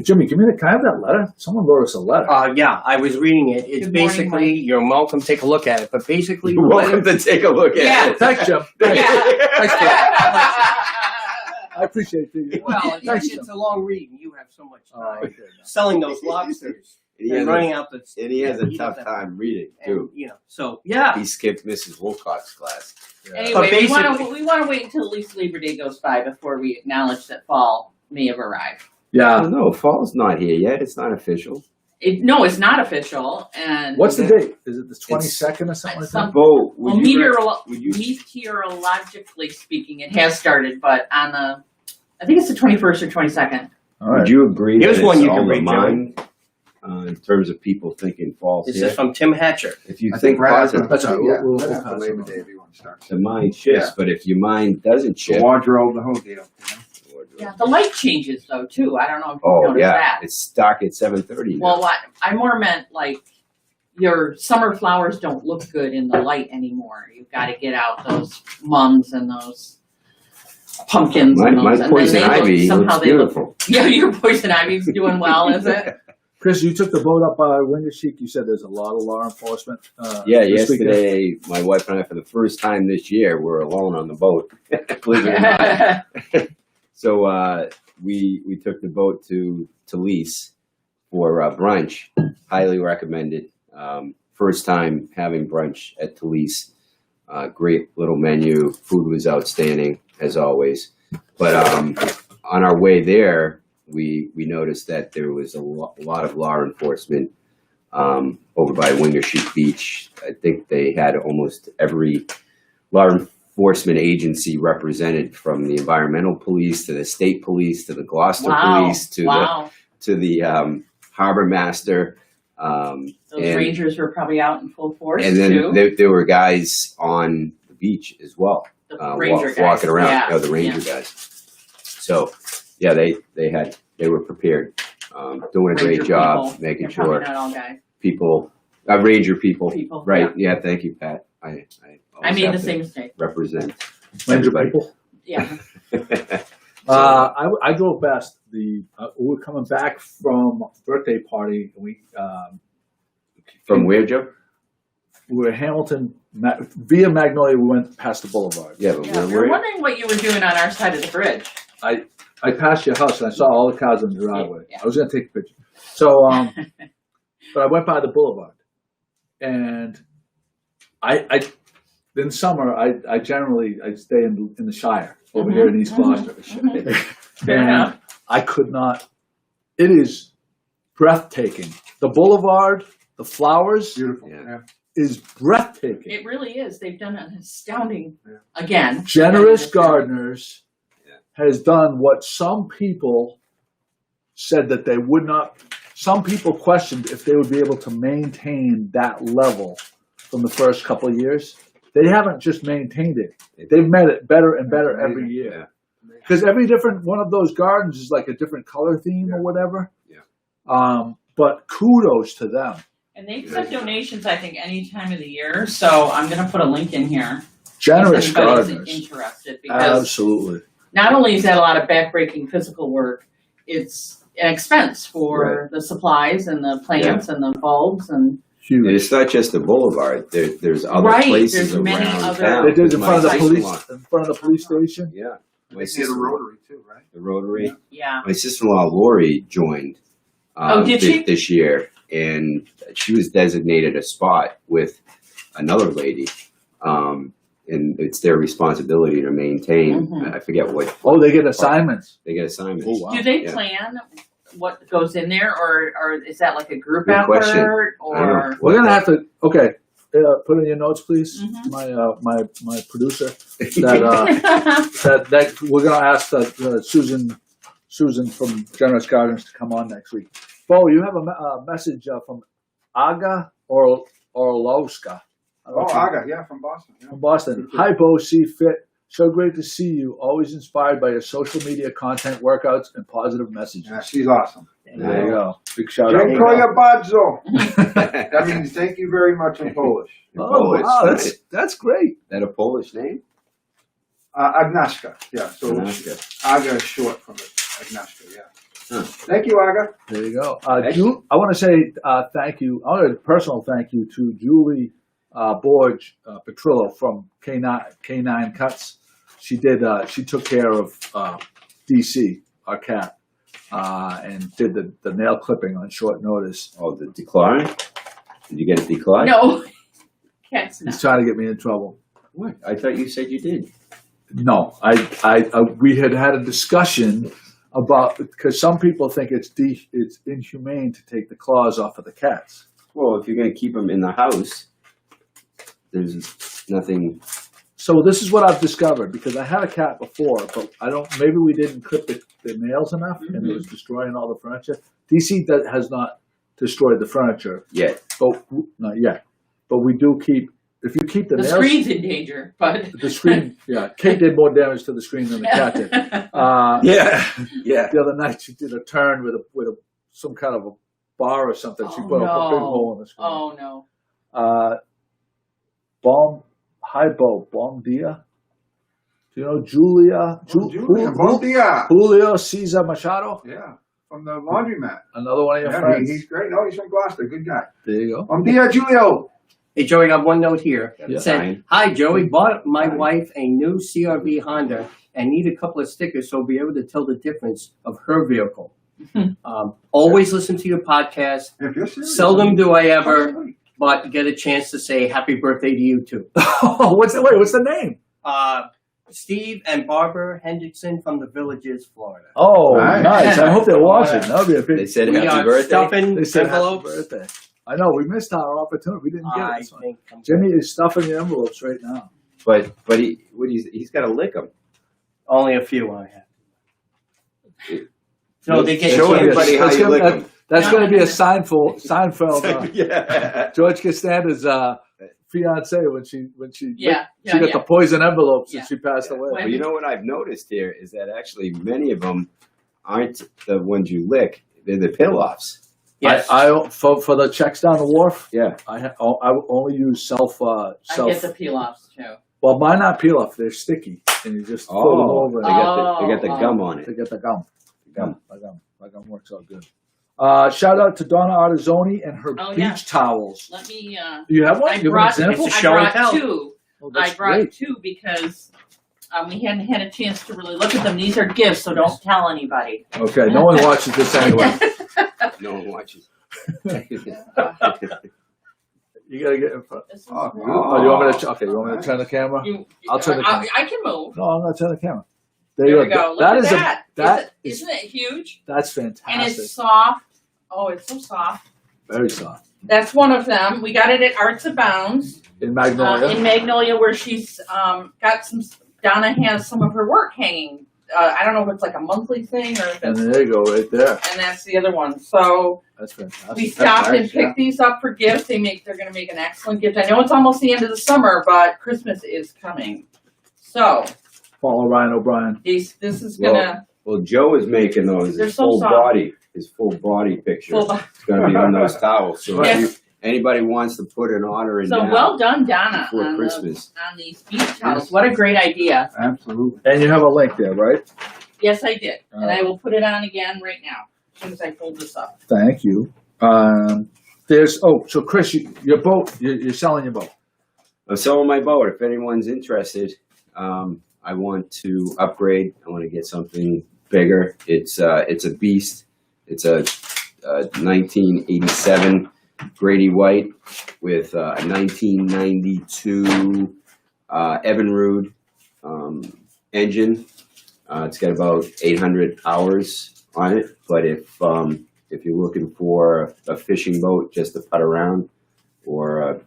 Jimmy, can I have that letter? Someone wrote us a letter.
Yeah, I was reading it. It's
Good morning,
basically,
Mike.
you're welcome to take a look at it. But basically,
You're welcome to take a look at
Yeah.
it.
Thanks, Jim. Thanks. Thanks, Jim. I appreciate it.
well,
Thanks,
it's a long read, and you have so much
Oh,
time
okay.
selling those lobsters
He
and
has
running
a,
out the.
and he has a
you
tough
know,
time reading,
and,
too.
so yeah.
He skipped Mrs. Wilcox's class.
But
Anyway, we
basically-
want to wait until at least Labor Day goes by before we acknowledge that fall may have arrived.
I
Yeah.
don't know. Fall's not here yet. It's not official.
No, it's not official. And
What's the date? Is it the 22nd or something like that?
Some-
Bo,
well,
would you, would you
meteorologically speaking, it has started, but on the, I think it's the 21st or 22nd.
All right.
would you agree
Here's
that
one
it's
you can
all the
read, Joey.
mind in terms of people thinking fall's
This
here?
is from Tim Hatcher.
If you
I
think
right after,
positive,
That's all right.
yeah,
We'll
right
pass
after
it
Labor
on.
Day, everyone starts.
the mind shifts.
Yeah.
But if your mind doesn't
The
shift,
wardrobe, the whole deal. You know?
Yeah, the light changes though too. I don't know if you
oh
noticed
yeah,
that.
it's dark at 7:30.
Well, what I more meant like your summer flowers don't look good in the light anymore. You've got to get out those mums and those pumpkins.
my,
and those,
my
and then
poison
they look-
ivy
somehow
looks
they look-
beautiful.
Yeah, your poison ivy's doing well, is it?
Chris, you took the boat up by Windy-Chic. You said there's a lot of law enforcement.
Yeah,
this weekend.
yesterday my wife and I, for the first time this year, were alone on the boat. Believe it or not. So we took the boat to Talise for brunch. Highly recommended. First time having brunch at Talise. Great little menu. Food was outstanding as always. But on our way there, we noticed that there was a lot of law enforcement over by Wintershoot Beach. I think they had almost every law enforcement agency represented, from the environmental police to the state police to the Gloucester police to the harbor master.
Those rangers were probably out in full force
and then
too.
there were guys on the beach as well,
The ranger guys.
walking around.
Yeah.
The ranger guys. So yeah, they were prepared, doing a great
Ranger
job,
people.
making
They're probably
sure
not all guys.
people, ranger people, right?
Yeah.
Yeah, thank you, Pat. I
I made
have
the
to
same mistake.
represent
Ranger
everybody.
people.
Yeah.
I drove past we were coming back from a birthday party. And we
From where, Joe?
we were Hamilton via Magnolia. We went past the boulevard.
Yeah, but
Yeah, we were wondering what you were doing on our side of the bridge.
I passed your house and I saw all the cars in the driveway.
Yeah.
I was going to take a picture. So, but I went by the boulevard, and I in summer I generally stay in the Shire over here in East Gloucester.
Fair enough.
I could not. It is breathtaking. The boulevard, the flowers,
Beautiful.
Yeah.
is breathtaking.
It really is. They've done an astounding, again.
Generous Gardeners has done what some people said that they would not. Some people questioned if they would be able to maintain that level from the first couple of years. They haven't just maintained it. They've made it better and better every year. Because every different one of those gardens is like a different color theme or whatever.
Yeah.
But kudos to them.
And they accept donations, I think, any time of the year. So I'm going to put a link in here.
Generous
if anybody's
Gardeners.
interested, because
Absolutely.
not only is that a lot of backbreaking physical work, it's an expense for the supplies and the plants and the bulbs and.
Huge.
And it's not just the boulevard. There's other
Right,
places
there's many
around
other-
town.
They did in
My
front of the
sister-in-law-
police station.
Yeah. My
They see the
sister,
Rotary too, right?
the Rotary.
Yeah.
My sister-in-law Lori joined.
Did she?
This year, and she was designated a spot with another lady. And it's their responsibility to maintain.
Mhm.
I forget what
Oh, they get assignments.
they get assignments.
Oh, wow.
Do they
Yeah.
plan what goes in there, or is that like a group
Good
effort?
question. I don't
Or
know.
We're gonna have to. Okay, put in your notes, please.
Mhm.
My producer. That we're gonna ask Susan from Generous Gardens to come on next week. Bo, you have a message from Aga Orlowska.
Oh, Aga, yeah, from Boston. Yeah.
From Boston. Hi, Bo. See fit. So great to see you. Always inspired by your social media content, workouts, and positive messages.
Yeah, she's awesome.
There you go. Big shout out.
Dziękuję bardzo. That means thank you very much in Polish.
Oh,
Polish,
wow,
right?
that's great.
That a Polish name?
Agnieszka, yeah. So
Agnieszka.
Aga is short from it. Agnieszka, yeah.
Huh.
Thank you, Aga.
There you go. I want to say thank you. I want a personal thank you to Julie Borge Petrillo from K9 Cuts. She did. She took care of DC, our cat, and did the nail clipping on short notice.
Oh, the decline? Did you get it declined?
No, cats not.
He's trying to get me in trouble.
What? I thought you said you did.
No, we had a discussion about, because some people think it's inhumane to take the claws off of the cats.
Well, if you're going to keep them in the house, there's nothing.
So this is what I've discovered, because I had a cat before, but maybe we didn't clip the nails enough and it was destroying all the furniture. DC has not destroyed the furniture,
Yet.
but not yet. But we do keep, if you keep the
The
nails.
screen's in danger, but
The screen, yeah. Kate did more damage to the screen than the cat did.
Yeah.
The other night she did a turn with some kind of a bar or something. She put a big hole in the screen.
Oh no.
Bom dia. Do you know Julia?
Julia, bon dia.
Julio Cesar Machado?
Yeah, from the laundromat.
Another one of your
Yeah,
friends.
he's great. No, he's from Gloucester. Good guy.
There you go.
Bon dia, Julio.
Hey, Joey, I got one note here.
Yeah.
It said, hi, Joey, bought my wife a new CRV Honda and need a couple of stickers so I'll be able to tell the difference of her vehicle. Always listen to your podcast.
If you're serious.
Seldom do I ever, but get a chance to say happy birthday to you too.
What's the name?
Steve and Barbara Hendrickson from the Villages, Florida.
Oh,
Nice.
nice. I hope they're watching. That would be a big.
They said
We
happy
are
birthday.
stuffing
They said happy
envelopes
birthday. I know, we missed our opportunity. We didn't get
I
it. This one.
think
Jimmy is stuffing the envelopes right now.
But he's got to lick them.
only a few I have. So they get
Show
That's
everybody how
that's
you
gonna-
lick them.
That's going to be a Seinfeld.
Yeah.
George Costanza's fiance when she
Yeah,
she got the poison envelopes
Yeah.
and she passed away.
When-
Well, you know what I've noticed here is that actually many of them aren't the ones you lick; they're the peel-offs.
Yes.
I for the checks down the wharf,
Yeah.
I only use self.
I get the peel-offs too.
Well, mine not peel off; they're sticky, and you just fold them over.
They
And
got the gum on
they
it.
get the gum. My gum works out good. Shout out to Donna Artizzoni and her
Oh,
beach
yeah.
towels.
Let me,
Do you have one?
I
You have
brought,
an example?
It's a show and
I
tell.
brought two.
Oh, that's
I brought
great.
two because we hadn't had a chance to really look at them. These are gifts, so don't tell anybody.
Okay, no one watches this anyway.
No one watches.
You gotta get in front.
This is
Oh,
good.
Oh, you want me to? Okay, you want me to turn the camera? I'll turn the camera.
I can move.
No, I'm gonna turn the camera.
There we go. Look
That
at
is
that.
that is
Isn't it huge?
that's
And
fantastic.
it's soft. Oh, it's so soft.
Very soft.
That's one of them. We got it at Arts Abounds
In Magnolia.
in Magnolia, where she's got some. Donna has some of her work hanging. I don't know if it's like a monthly thing or if
And
it's.
there you go, right there.
And that's the other one. So
That's fantastic.
we stopped and
nice,
picked these up for gifts. They're going to make an excellent gift. I know it's almost the end of the summer, but Christmas is coming. So
Follow Ryan O'Brien.
this is gonna
Well, Joe is making those
They're
his
so
full
soft.
body, his full body picture.
full. Of,
It's going to be on those towels. So
Right.
if you, anybody wants to put an order in
so
now
well done, Donna,
before
on,
Christmas.
on these beach towels. What a great idea!
Absolutely.
And you have a link there, right?
Yes, I did, and I will put it on again right now as soon as I fold this up.
Thank you. So Chris, your boat, you're selling your boat.
I'm selling my boat. If anyone's interested, I want to upgrade. I want to get something bigger. It's a beast. It's a 1987 Grady White with a 1992 Evinrude engine. It's got about 800 hours on it. But if you're looking for a fishing boat just to putt around, or a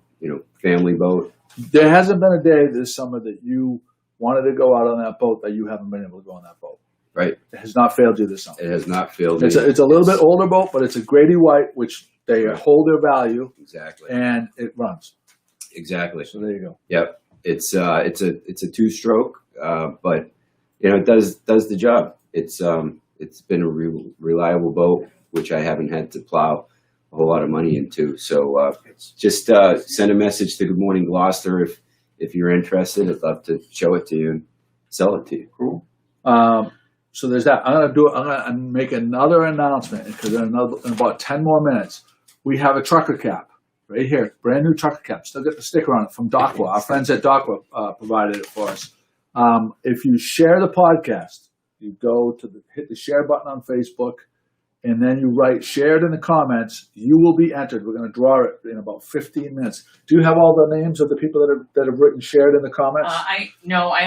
family boat,
There hasn't been a day this summer that you wanted to go out on that boat that you haven't been able to go on that boat.
right?
It has not failed you this summer.
It has not failed me.
It's a little bit older boat, but it's a Grady White, which they
Right.
hold their value,
Exactly.
and it runs.
Exactly.
So there you go.
Yep. It's a two-stroke, but it does the job. It's been a reliable boat, which I haven't had to plow a whole lot of money into. So just send a message to Good Morning Gloucester if you're interested. I'd love to show it to you and sell it to you.
Cool.
So there's that. I'm gonna make another announcement because in about 10 more minutes, we have a trucker cap right here, brand new trucker cap. Still got the sticker on it from Docwa. Our friends at Docwa provided it for us. If you share the podcast, you go to hit the share button on Facebook, and then you write shared in the comments. You will be entered. We're going to draw it in about 15 minutes. Do you have all the names of the people that have written shared in the comments?
I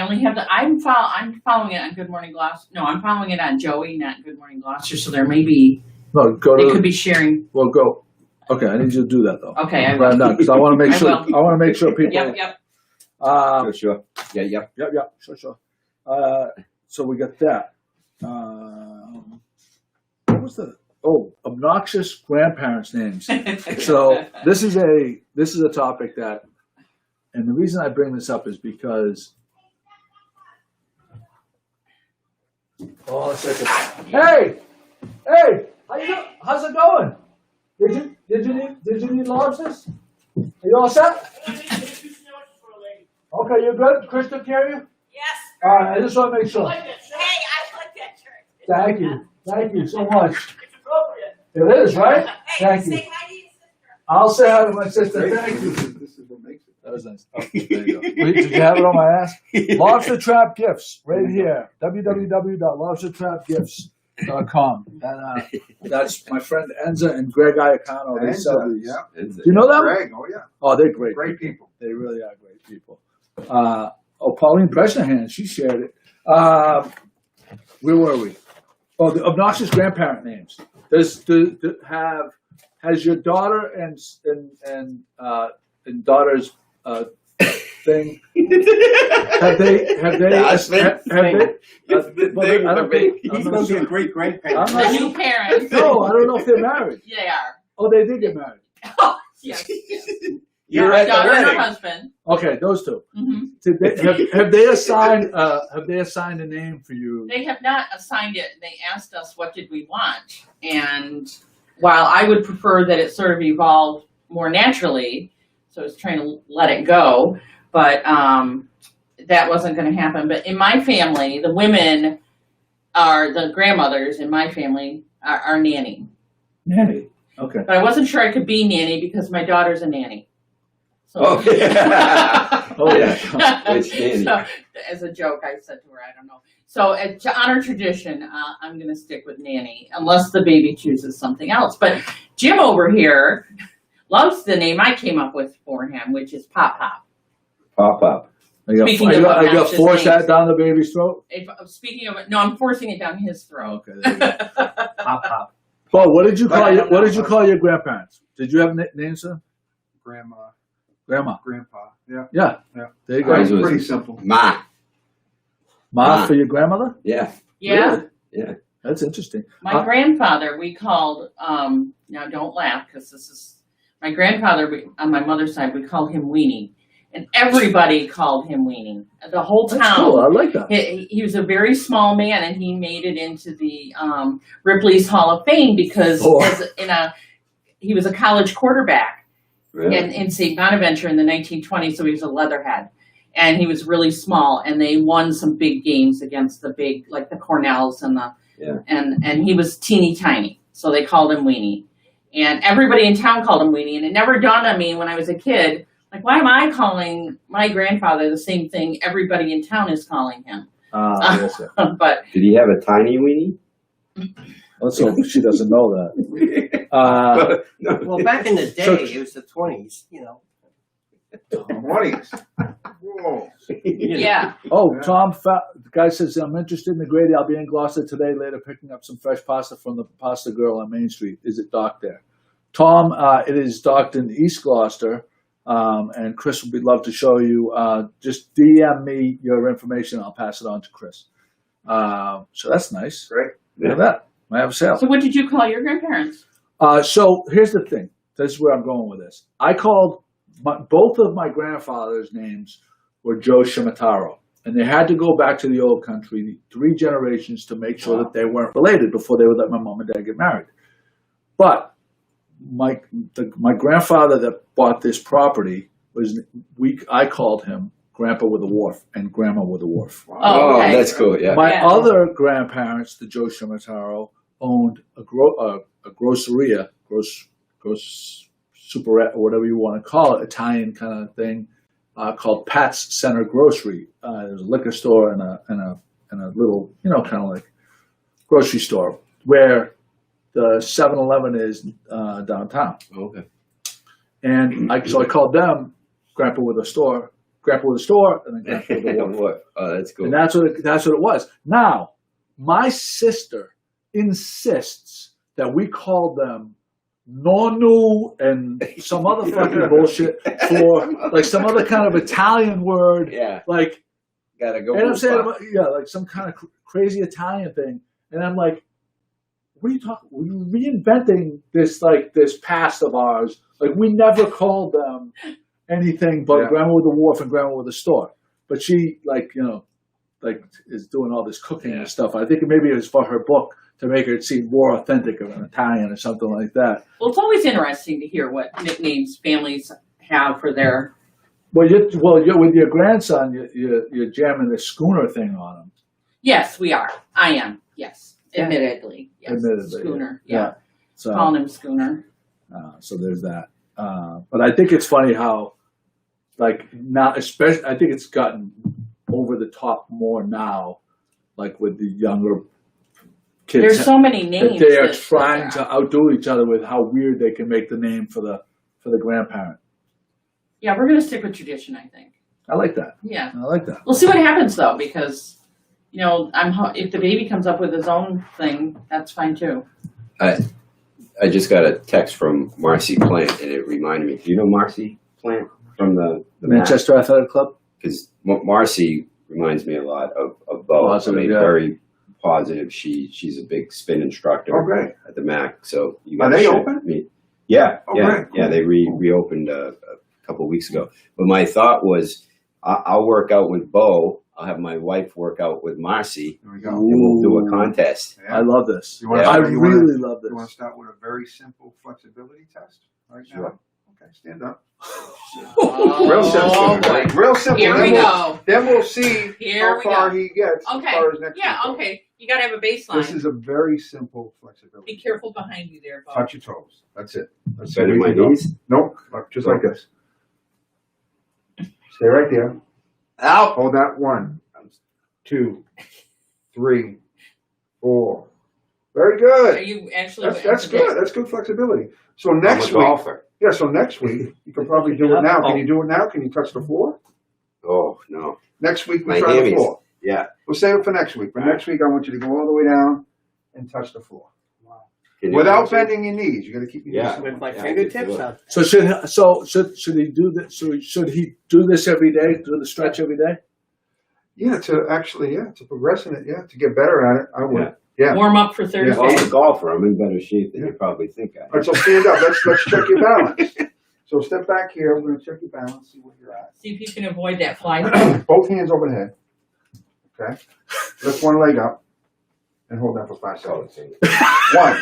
only have I'm following it on Good Morning Gloucester. No, I'm following it on Joey, not Good Morning Gloucester. So there may be
No, go
they
to.
could be sharing.
Well, go. Okay, I need you to do that though.
Okay, I
Right
will.
now, because I want to make
I
sure.
will.
I want to make sure people.
Yep.
Sure. Yeah. Yep.
Yep. Sure. So we got that. What was the? Oh, obnoxious grandparents' names. So this is a topic that, and the reason I bring this up is because. Oh, a second. Hey, how's it going? Did you need lobsters? Are you all set? Okay, you're good. Chris took care of you.
Yes.
All right, I just want to make sure.
Hey, I like that shirt.
Thank you so much.
It's appropriate.
It is, right?
Hey,
Thank you.
say hi to your sister.
I'll say hi to my sister. Thank you.
This is what makes it.
That was nice. Oh, there you go. Wait, did you have it on my ass? Lobster Trap Gifts, right here. www.lobstertrapgifts.com. And that's my friend Enza and Greg Iacano. They sell these.
Yeah.
Do you know them?
Greg, oh yeah.
Oh, they're great.
Great people.
They really are great people. Pauline Bresnahan, she shared it. Where were we? Oh, the obnoxious grandparent names. Have has your daughter and daughter's thing? Have they?
He's going to be a great grandparent.
The new parents.
No, I don't know if they're married.
They are.
Oh, they did get married.
Oh, yes.
You're
My
at the
daughter and her
wedding.
husband.
Okay, those two.
Hmm.
Did they, have they assigned? Have they assigned a name for you?
They have not assigned it. They asked us what did we want, and while I would prefer that it sort of evolve more naturally, so I was trying to let it go, but that wasn't going to happen. But in my family, the women are the grandmothers. In my family, are nanny.
Nanny. Okay.
But I wasn't sure I could be nanny because my daughter's a nanny. So,
Oh, yeah.
Oh, yeah.
It's nanny.
So, as a joke, I said to her, I don't know. So to honor tradition, I'm going to stick with nanny unless the baby chooses something else. But Jim over here loves the name I came up with for him, which is Pop Pop.
Pop up.
I got,
Speaking
I
of
got, I got
obnoxious
force that
names.
down the baby's throat.
Speaking of it, no, I'm forcing it down his throat.
Okay. There you go.
Pop, pop.
Paul, what did you call your grandparents? Did you have names, sir?
Grandma,
Grandma.
grandpa. Yeah.
Yeah.
Yeah.
There you go.
Ours was
Pretty simple.
Ma.
Ma for your grandmother?
Yeah.
Yeah.
Really?
Yeah.
That's interesting.
My grandfather, we called, now don't laugh because this is, my grandfather on my mother's side, we called him Weenie. And everybody called him Weenie. The whole town.
That's cool. I like that.
He was a very small man, and he made it into the Ripley's Hall of Fame because he was a college quarterback
Really?
in St. Bonaventure in the 1920s, so he was a leatherhead. And he was really small, and they won some big games against the big, like the Cornells and and he was teeny tiny, so they called him Weenie. And everybody in town called him Weenie, and it never dawned on me when I was a kid, like, why am I calling my grandfather the same thing everybody in town is calling him?
Yes, sir.
But
Did he have a tiny weenie?
Let's hope she doesn't know that.
No.
Well, back in the day, it was the 20s, you know.
20s. Whoa.
yeah,
Tom, the guy says, I'm interested in the Grady. I'll be in Gloucester today, later picking up some fresh pasta from the pasta girl on Main Street. Is it docked there? Tom, it is docked in East Gloucester. And Chris would love to show you. Just DM me your information. I'll pass it on to Chris. So that's nice.
Great.
Look at that. I have a sale.
so what did you call your grandparents?
So here's the thing. This is where I'm going with this. I called both of my grandfather's names were Joe Shimataro. And they had to go back to the old country 3 generations to make sure that they weren't related before they would let my mom and dad get married. But my grandfather that bought this property I called him Grandpa with a Wharf and Grandma with a Wharf.
Wow.
Oh, okay.
That's cool. Yeah.
My
Yeah.
other grandparents, the Joe Shimataro, owned a groceria, superette, or whatever you want to call it, Italian kind of thing, called Pat's Center Grocery. There's a liquor store and a little, kind of like grocery store where the 7-Eleven is downtown.
Okay.
And so I called them Grandpa with a store, and then Grandpa with a Wharf.
What? Oh, that's cool.
And that's what it was. Now, my sister insists that we call them nonnu and some other fucking bullshit for like some other kind of Italian word.
Yeah.
Like,
Gotta go.
and I'm
move
saying,
back.
like some kind of crazy Italian thing. And I'm like, what are you talking? We're reinventing this past of ours. Like, we never called them anything but Grandma with a Wharf and Grandma with a Store. But she, is doing all this cooking and stuff. I think maybe it was for her book to make it seem more authentic of an Italian or something like that.
Well, it's always interesting to hear what nicknames families have for their.
Well, with your grandson, you're jamming the schooner thing on him.
Yes, we are. I am. Yes, admittedly. Yes.
Admittedly,
Schooner. Yeah.
So,
Calling him Schooner.
so there's that. But I think it's funny how, now, especially, I think it's gotten over the top more now, like with the younger kids.
There's so many names.
That they are trying to outdo each other with how weird they can make the name for the grandparent.
Yeah, we're going to stick with tradition, I think.
I like that.
Yeah.
I like that.
We'll see what happens, though, because, if the baby comes up with his own thing, that's fine, too.
I just got a text from Marcy Plant, and it reminded me. Do you know Marcy Plant from the
Manchester Athletic Club?
Because Marcy reminds me a lot of Bo.
Positive,
I mean,
yeah.
very positive. She's a big spin instructor
Oh, great.
at the MAC. So you
Are
gotta
they
check
open?
me. Yeah,
Oh,
yeah,
great,
yeah.
cool.
They reopened a couple of weeks ago. But my thought was, I'll work out with Bo. I'll have my wife work out with Marcy,
There we go.
and we'll do a contest.
Yeah.
I love this.
You wanna
I
start- you wanna-
really love
You want
this.
to start with a very simple flexibility test right now?
Sure.
Okay, stand up.
Oh,
Real simple.
boy.
Real simple.
Here
Then
we
we'll-
go.
Then we'll see
Here
how
we
far
go.
he gets as
Okay.
far as next
Yeah,
week goes.
okay. You gotta have a
This
baseline.
is a very simple flexibility.
Be careful behind you there, Bo.
Touch your toes. That's it. That's it.
Bending my
We can go.
knees.
Nope, just like this. Stay right there.
Out.
Hold that 1, 2, 3, 4. Very
Are
good.
you actually?
That's good. That's good flexibility. So
I'm
next
a
week,
golfer.
yeah. So next week you can probably do it now. Can you do it now? Can you touch the floor?
Oh no.
Next week we
My
try the
hammies.
floor.
Yeah.
We'll save it for next week. But next week I want you to go all the way down and touch the floor
Can you
without
do it?
bending your knees. You got to keep your
Yeah.
knees.
With my
Yeah,
fingertips
I can do it.
up.
So should he do this? So should he do this every day? Do the stretch every day?
Yeah, to progress in it. Yeah, to get better at it. I would. Yeah.
Warm up for Thursday.
Well, I'm a golfer. I'm in better shape than you probably think I am.
All right, so stand up. Let's check your balance. So step back here. We're gonna check your balance. See where you're at.
See if you can avoid that fly.
Both hands over the head. Okay. Lift one leg up and hold that for 5 seconds. 1.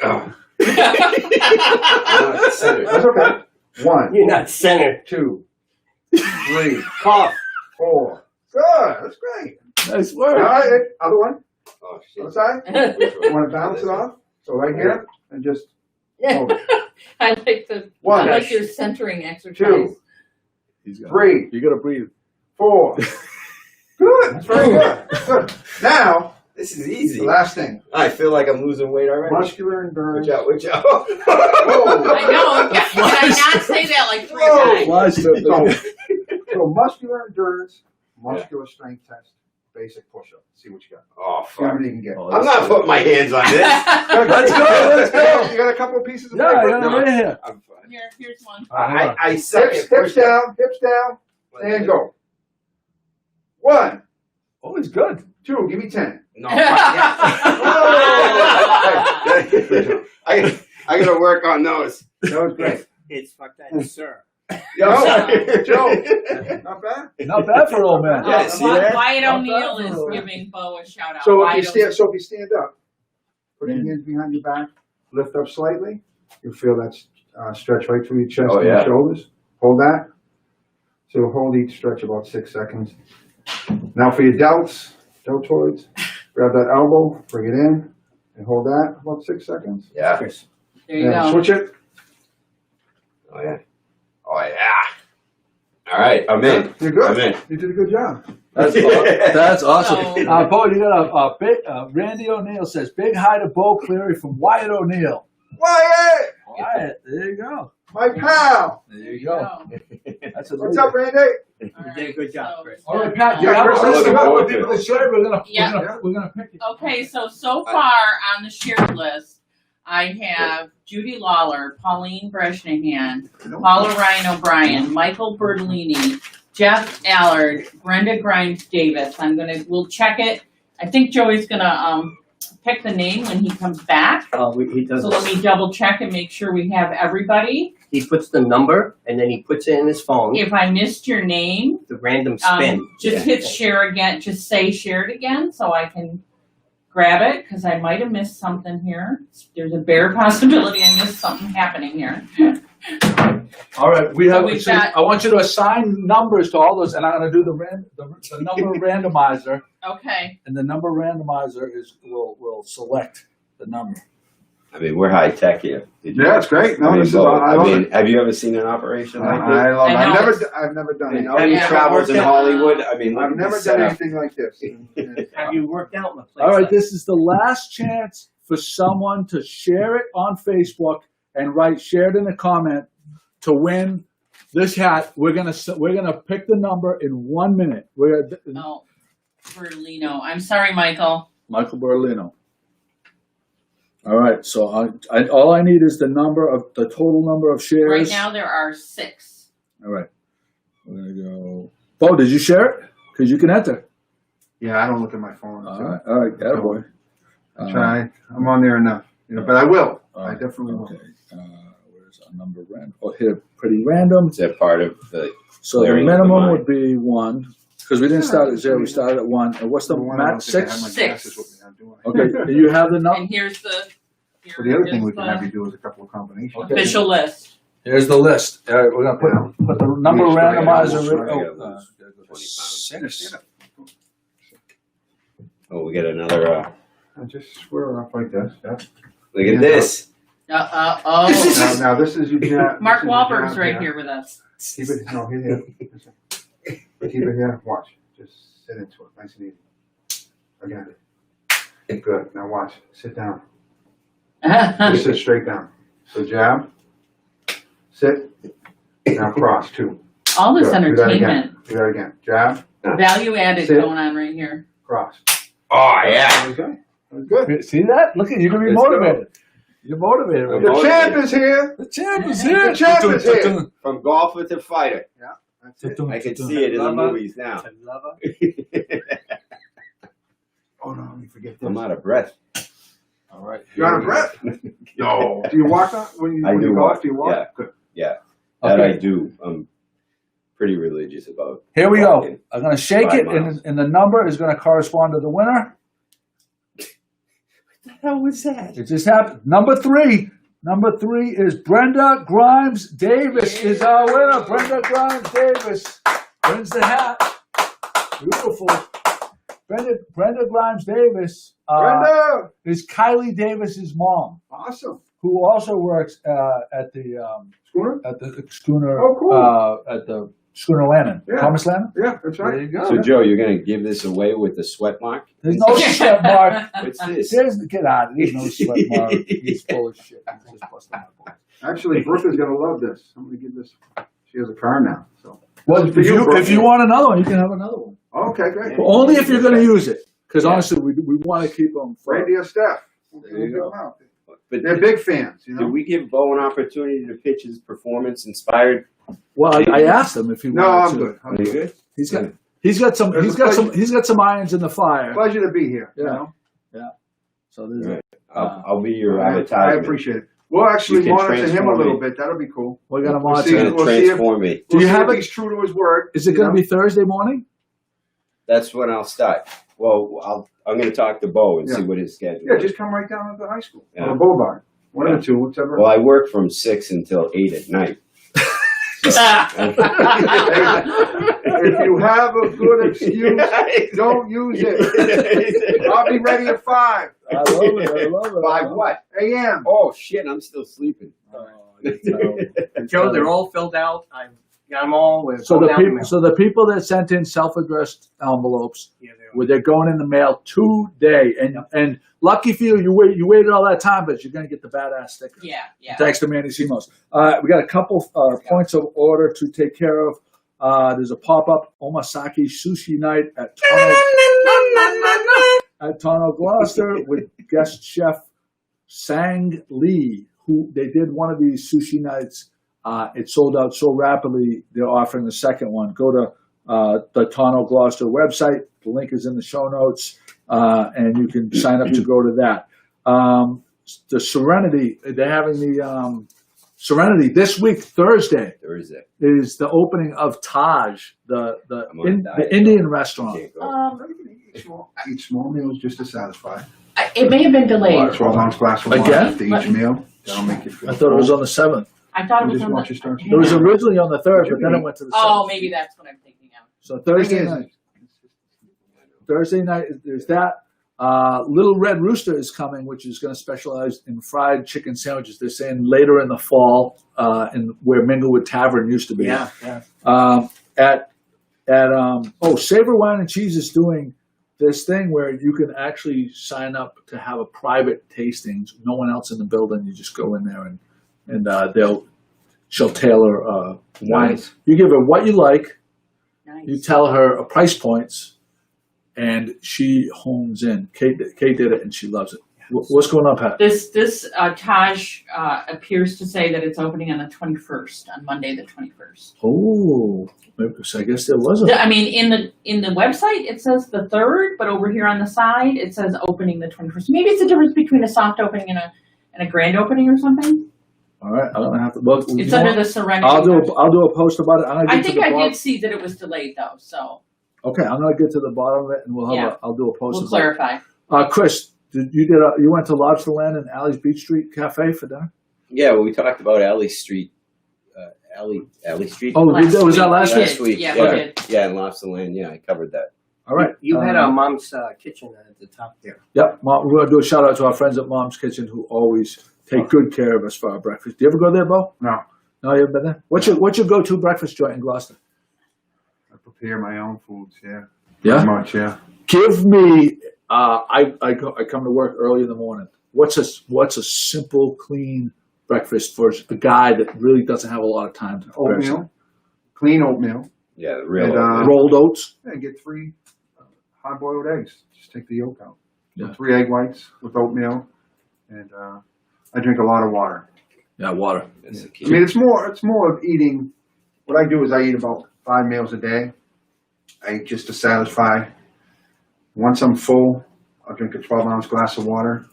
Oh,
That's okay. 1,
You're not centered.
2, 3,
Cough.
4. Good. That's great.
Nice
All
work.
right. Other one.
oh shit.
Other side. You want to balance it off? So right here and just hold it.
I like the.
1,
I like your centering exercise.
2,
He's got
3,
You gotta breathe.
4. Good. That's very good. Good. Now,
This is easy.
the last thing.
I feel like I'm losing weight already.
Muscular endurance.
Watch out, watch out.
Whoa.
I know. Did I not say that like 3
Whoa.
times?
Flies to
So muscular endurance, muscular strength test, basic push-up. See what you got.
Oh,
See how
fuck.
many you can get.
Oh,
I'm not putting my hands on this.
Let's go. You got a couple of pieces of
Yeah,
paper?
yeah, right here.
I'm fine.
Here's one.
I suck
Hips,
at
hips down, and go. 1,
Oh, it's good.
2, give me 10.
No, fuck yeah. I gotta work on those.
That was great.
It's fuck that, sir.
Joe, not bad.
Not bad for old man.
Yeah, see that?
Wyatt
Not
O'Neill
bad
is
for a-
giving Bo a shout out.
So
Wyatt
if you stand up, put your
Yeah.
hands behind your back, lift up slightly. You'll feel that stretch right through your chest
Oh,
and
yeah.
your shoulders. Hold that. So hold each stretch about 6 seconds. Now for your deltoids, grab that elbow, bring it in, and hold that about 6 seconds.
Yeah.
There you
And
go.
switch it.
Oh yeah. Oh yeah. All right, I'm in.
You're good.
I'm in.
You did a good job.
That's awesome.
So-
Bo, you got a big. Randy O'Neill says, "Big hi to Bo Cleary from Wyatt O'Neill."
Wyatt,
Wyatt, there you go.
my pal.
There you go. That's a
What's up, Randy?
You did a good job, Chris.
All right, Pat.
Yeah,
You have
Chris,
a list
looking
of
forward
what
to
people
it.
to share.
Yeah.
We're gonna pick it.
Okay, so far on the shared list, I have Judy Lawler, Pauline Breshnahan, Paula Ryan O'Brien, Michael Bertolini, Jeff Allard, Brenda Grimes Davis. We'll check it. I think Joey's gonna pick the name when he comes back.
He does.
So let me double check and make sure we have everybody.
He puts the number and then he puts it in his phone.
If I missed your name,
The random spin.
just hit share again. Just say share it again so I can grab it because I might have missed something here. There's a bare possibility I missed something happening here.
All right, we have.
we've
so
got-
I want you to assign numbers to all those, and I'm going to do the number randomizer,
Okay.
and the number randomizer will select the number.
I mean, we're high tech here. Did you-
Yeah, it's great. No,
I mean,
this is.
Bo,
I love
mean,
it.
have you ever seen an operation like this?
I love it.
I know.
I've never
I
done
mean,
it.
all these
Yeah.
travels in
Yeah.
Hollywood. I mean, look
I've
at
never
this
done
setup.
anything like this.
Have you worked out in the place?
All right,
like
this is the last chance for someone to share it on Facebook and write shared in a comment to win this hat. We're gonna pick the number in 1 minute.
Oh, Bertolino. I'm sorry, Michael.
Michael Berlino. All right, so all I need is the total number of shares.
Right now, there are 6.
All right, we're gonna go. Bo, did you share it? Because you can enter.
Yeah, I don't look at my phone.
All right, attaboy.
I try. I'm on there enough, but I will. I
right,
definitely will.
Okay. Where's our number random? Oh, here, pretty random.
Is that part of the
So the
clearing of the
minimum
mind?
would be 1, because we didn't start at 0. We started at 1. And what's the max? 6.
Six.
Okay. Do you have the number?
And here's the.
So the other thing we can have you do is a couple of combinations.
Okay.
Official list.
Here's the list. All right, we're gonna put the number
We just gotta
randomizer.
get
gotta lose
6.
Oh, we got another.
Just square her up like this. Yeah.
Look at this.
Oh.
Now this is your jab.
Mark
this is your
Wahlberg's
jab
right here with us.
Keep it. No, here. Keep it here. Watch. Just sit into it. Nice and easy. Again. Good. Now watch. Sit down. Just sit straight down. So jab. Sit. Now cross 2.
All this
Good.
entertainment,
Do that again. Jab.
value added
Sit.
going on right here.
Cross.
Oh yeah.
Okay. That was good.
See that? Look at you. Can be
Let's go.
motivated. You're motivated.
I'm
The
Right?
champ is here.
The champ is here.
The champ is here.
From golfer to fighter.
That's it.
I can see it in the movies now.
Oh no, let me forget this.
I'm out of breath.
All right.
You're out of breath? No. Do you walk on when you
I
when
do
you
walk,
golf? Do you walk?
yeah.
Good.
Yeah, that
Okay.
I do. I'm pretty religious about.
Here we go.
walking.
I'm gonna shake
5
it,
miles.
and the number is gonna correspond to the winner.
How was that?
It just happened. Number 3. Number 3 is Brenda Grimes Davis is our winner. Brenda Grimes Davis wins the hat. Beautiful. Brenda Grimes Davis
Brenda!
is Kylie Davis's mom,
Awesome.
who also works at the schooner.
Oh, cool.
At the schooner Lannon,
Yeah.
Thomas Lannon.
Yeah, that's
There
right.
you go.
So Joe, you're gonna give this away with the sweat mark?
There's no sweat mark.
What's this?
Get out. There's no sweat mark. He's full of shit. He's just busting my balls.
Actually, Bertha's gonna love this. I'm gonna give this. She has a car now, so.
Well,
For you,
if you want another one, you can have another one.
Okay, great.
But only if you're going to use it. Because honestly, we want to keep them.
Right to your Steph.
There you go. But
They're big fans, you know.
did we give Bo an opportunity to pitch his performance-inspired?
Well, I asked him if he
No,
wanted
I'm
to.
good.
Are you good?
He's got some irons in the fire.
Pleasure to be here.
Yeah.
You know?
So there's
Right. I'll be your
I
advertisement.
appreciate it. We'll actually
You can
monitor him a
transform
little
me.
bit. That'll be cool.
we're going to
We'll
monitor.
see.
Gonna
We'll see if-
transform me.
Do you have
if
it?
he's true to his word.
Is it going to be Thursday morning?
That's when I'll start. Well, I'm going to talk to Bo and see
Yeah.
what his schedule
Yeah,
is.
just come right down to the high school.
Yeah.
Or Boulevard. One of the two, whichever.
Well, I work from 6 until 8 at night.
If you have a good excuse, don't use it. I'll be ready at 5
I love it.
5 what?
a.m.
Oh, shit, I'm still sleeping.
Joe, they're all filled out. I've got them all. We're
So
going
the
out the
people,
mail.
so the people that sent in self-addressed envelopes,
Yeah, they are.
where they're going in the mail today, and lucky for you, you waited all that time, but you're going to get the badass sticker.
Yeah.
Thanks to Manny Simos. We got a couple points of order to take care of. There's a pop-up Omasaki sushi night at Tono Gloucester with guest chef Sang Lee, who they did one of these sushi nights. It sold out so rapidly, they're offering the second one. Go to the Tono Gloucester website. The link is in the show notes, and you can sign up to go to that. The Serenity, they're having the Serenity this week, Thursday,
Thursday.
is the opening of Taj,
I'm on a diet.
the Indian restaurant.
Can't go.
Eat small meals just to satisfy.
It may have been delayed.
12-ounce glass of wine
Again?
after each meal. That'll make you feel
I thought it was
full.
on the 7th.
I thought it
You
was
just
on
watch
the.
your stars.
It was originally on the 3rd, but then it went to the 7th.
Oh, maybe that's what I'm thinking of.
So Thursday
Thing is-
night. Thursday night, there's that. Little Red Rooster is coming, which is going to specialize in fried chicken sandwiches. They're saying later in the fall, in where Minglewood Tavern used to be.
Yeah.
Savor Wine and Cheese is doing this thing where you can actually sign up to have a private tasting. No one else in the building. You just go in there and she'll tailor wine.
Nice.
You give her what you like.
Nice.
You tell her a price points, and she hones in. Kate did it, and she loves it. What's going on, Pat?
This Taj appears to say that it's opening on the 21st, on Monday the 21st.
Oh, so I guess there wasn't.
I mean, in the website it says the 3rd, but over here on the side it says opening the 21st. Maybe it's the difference between a soft opening and a grand opening or something.
All right, I don't have to look.
It's under the Serenity.
I'll do a post about it.
I think I did see that it was delayed though, so
Okay, I'm gonna get to the bottom of it, and I'll do a post.
we'll clarify.
Chris, you went to Lobsterland and Alley's Beach Street Cafe for dinner?
Yeah, well, we talked about Alley Street. Alley Street.
Oh, was that last week?
Last week.
Yeah,
Yeah,
we did.
yeah, in Lobsterland. Yeah, I covered that.
All right.
You had our mom's kitchen at the top there.
Yep, we're gonna do a shout out to our friends at Mom's Kitchen who always take good care of us for our breakfast. Do you ever go there, Bo?
No,
No, you haven't been there. What's your go-to breakfast joint in Gloucester?
I prepare my own foods. Yeah.
Yeah.
Pretty much. Yeah.
Give me. I come to work early in the morning. What's a simple, clean breakfast for a guy that really doesn't have a lot of time to prepare?
Oatmeal, clean oatmeal.
Yeah, the real.
And,
Rolled oats.
Yeah, get 3 hard-boiled eggs. Just take the yolk out.
Yeah.
3 egg whites with oatmeal, and I drink a lot of water.
Yeah, water.
That's the key.
I mean, it's more of eating. What I do is I eat about 5 meals a day. I eat just to satisfy. Once I'm full, I'll drink a 12-ounce glass of water.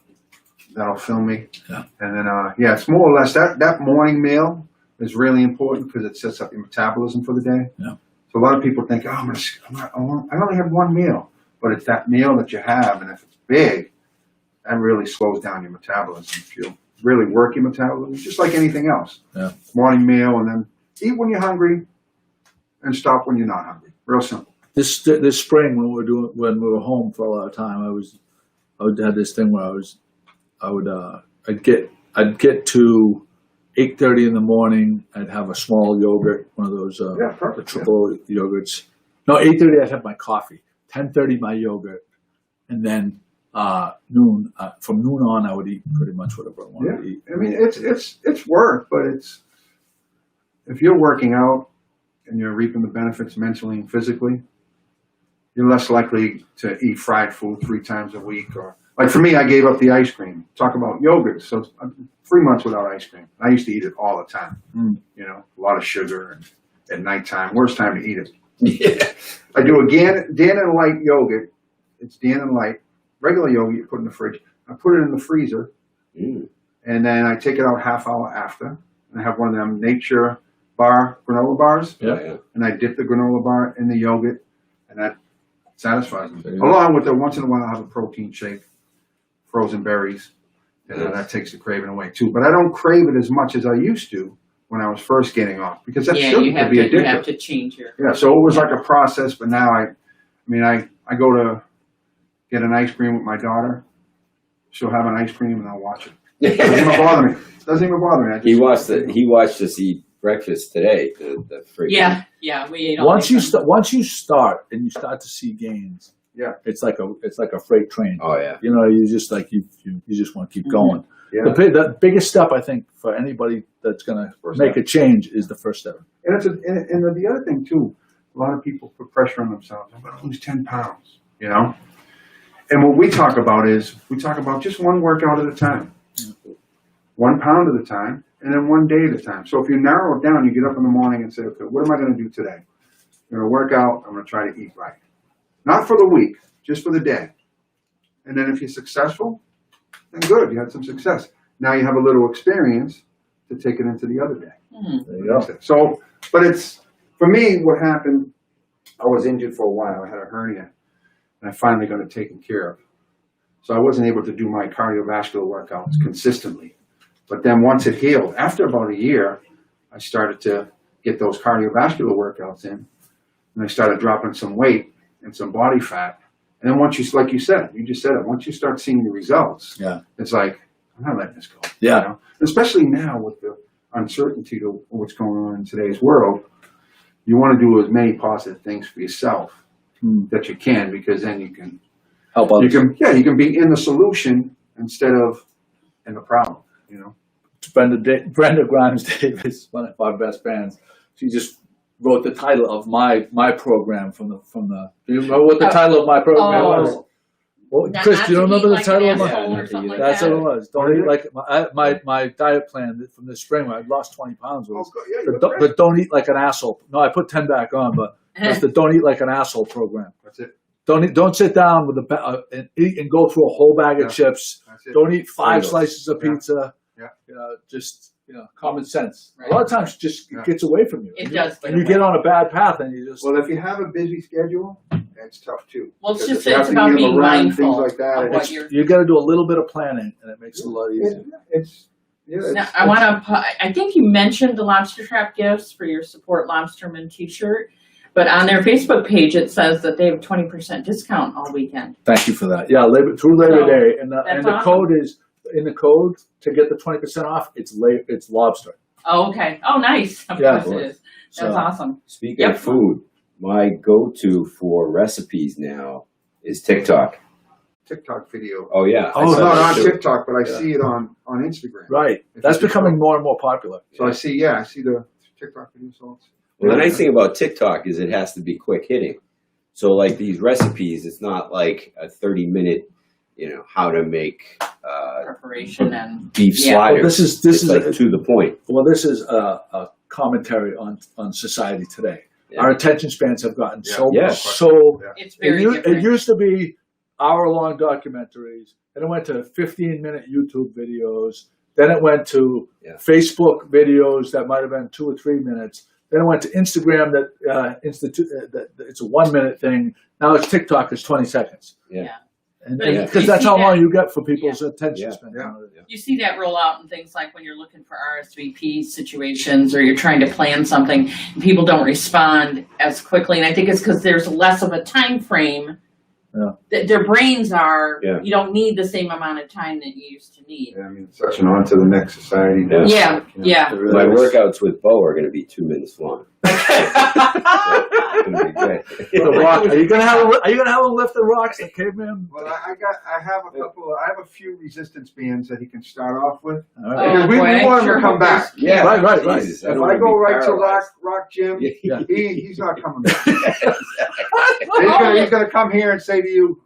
That'll fill me.
Yeah.
And then, it's more or less that morning meal is really important because it sets up your metabolism for the day.
Yeah.
So a lot of people think, I only have one meal. But it's that meal that you have, and if it's big, that really slows down your metabolism. If you really work your metabolism, just like anything else.
Yeah.
Morning meal, and then eat when you're hungry, and stop when you're not hungry. Real simple.
This spring when we were home for a lot of time, I would have this thing where I'd get to 8:30 in the morning. I'd have a small yogurt, one of those
Perfect.
the triple yogurts. No, 8:30 I'd have my coffee. 10:30 my yogurt, and then noon. From noon on, I would eat pretty much whatever I wanted to eat.
I mean, it's work, but if you're working out and you're reaping the benefits mentally and physically, you're less likely to eat fried food 3 times a week. Or like for me, I gave up the ice cream. Talk about yogurt. So I'm 3 months without ice cream. I used to eat it all the time. A lot of sugar, and at nighttime, worst time to eat it.
Yeah.
I do a Dannon Light yogurt. It's Dannon Light. Regular yogurt you put in the fridge. I put it in the freezer, and then I take it out half hour after. And I have one of them Nature Bar granola bars,
Yeah.
and I dip the granola bar in the yogurt, and that satisfies me.
There you go.
Along with once in a while I have a protein shake, frozen berries, and that takes the craving away too. But I don't crave it as much as I used to when I was first getting off, because that sugar
you
could
have
be
to
addictive.
change your.
Yeah, so it was like a process, but now I go to get an ice cream with my daughter. She'll have an ice cream and I'll watch it. Doesn't even bother me. Doesn't even bother me.
He watched us eat breakfast today. The freaking.
Yeah, we ate all
Once
these things.
once you start and you start to see gains,
Yeah.
it's like a freight train.
Oh yeah.
You just like you just want to keep going.
Yeah.
The biggest step I think for anybody that's going to
First
make
step.
a change is the first step.
And the other thing too, a lot of people put pressure on themselves. I'm going to lose 10 pounds, And what we talk about just one workout at a time. 1 pound at a time, and then 1 day at a time. So if you narrow it down, you get up in the morning and say, okay, what am I going to do today? I'm going to work out. I'm going to try to eat right. Not for the week, just for the day. And then if you're successful, then good, you had some success. Now you have a little experience to take it into the other day.
There you go.
So, but for me, what happened, I was injured for a while. I had a hernia, and I finally got it taken care of. So I wasn't able to do my cardiovascular workouts consistently. But then once it healed, after about a year, I started to get those cardiovascular workouts in, and I started dropping some weight and some body fat. And then once like you said, you just said it, once you start seeing the results, it's like, I'm not letting this go.
Yeah.
Especially now with the uncertainty of what's going on in today's world, you want to do as many positive things for yourself that you can, because then you can
Help others.
you can be in the solution instead of in the problem.
Brenda Grimes Davis, one of our best fans, she just wrote the title of my program from the. Do you remember what the title of my program was? What Well,
Not-
Chris,
not
do you
to
remember
eat
the
like
title
an
of my?
asshole
Yeah,
or something like
That's
that.
what it was. Don't eat like my diet plan from the spring when I lost 20 pounds
Oh,
was,
good. Yeah, you
but
look
don't,
great.
but don't eat like an asshole. No, I put 10 back on, but that's the don't eat like an asshole program.
That's it.
Don't sit down with and eat and go through a whole bag
Yeah.
of chips.
That's it.
Don't eat 5
Fritos.
slices of
Yeah.
pizza.
Yeah.
Just common sense.
Right.
A lot of times, it just
Yeah.
gets away from you.
It
And
does
And
get
you
away.
get on a bad path, and you just.
Well, if you have a busy schedule, that's tough too.
Well, it's
Because
just
if you have
it's
to
about
get 'em
being
around,
mindful
things like that,
of what
it's-
you're.
You got to do a little bit of planning, and it makes it a lot easier.
Now, I want to. I think you mentioned the lobster trap gifts for your Support Lobsterman T-shirt, but on their Facebook page it says that they have 20% discount all weekend.
Thank you for that. Yeah, through Labor
So,
Day, and
that's
the
awesome.
code is in the code to get the 20% off. It's lobster.
Oh, okay. Oh, nice. Of
Yeah.
course it is. That's
So,
awesome.
Speaking
Yep.
of food, my go-to for recipes now is TikTok.
TikTok video.
Oh yeah.
Oh,
I
It's
saw
not
that
on
too.
TikTok, but I
Yeah.
see it on Instagram.
Right.
If
That's
you just
becoming
go-
more and more popular.
So I see the TikTok video. So it's
Well, the nice thing about TikTok is it has to be quick hitting. So like these recipes, it's not like a 30-minute, how to make
Preparation and
beef
Yeah.
Well,
sliders.
this is
It's like to the point.
this is a commentary on society today.
Yeah.
Our attention spans have gotten so
Yeah.
so.
it's
It,
very
it
different.
used to be hour-long documentaries, then it went to 15-minute YouTube videos, then it went to
Yeah.
Facebook videos that might have been 2 or 3 minutes, then it went to Instagram that that it's a 1-minute thing. Now it's TikTok is 20 seconds,
Yeah.
and
But
because
you
that's
see
how long
that-
you get for people's attention
Yeah.
span.
Yeah.
You see that roll out in things like when you're looking for RSVP situations or you're trying to plan something and people don't respond as quickly. And I think it's because there's less of a time frame.
Yeah.
Their brains are,
Yeah.
you don't need the same amount of time that you used to need.
I mean, it's such an on to the next society.
Yeah.
Yeah.
It really
My
is.
workouts with Bo are going to be 2 minutes long. It's going to be great.
The rock. Are you gonna have him lift the rocks, the caveman?
Well, I have a few resistance bands that he can start off with.
All right.
Because we
boy,
want him
sure
to come
hope
back.
Yeah,
Right.
Jesus,
If
don't
I
wanna
go
be
right to
paralyzed.
Rock Jim,
Yeah.
he's not coming back. He's gonna come here and say to you,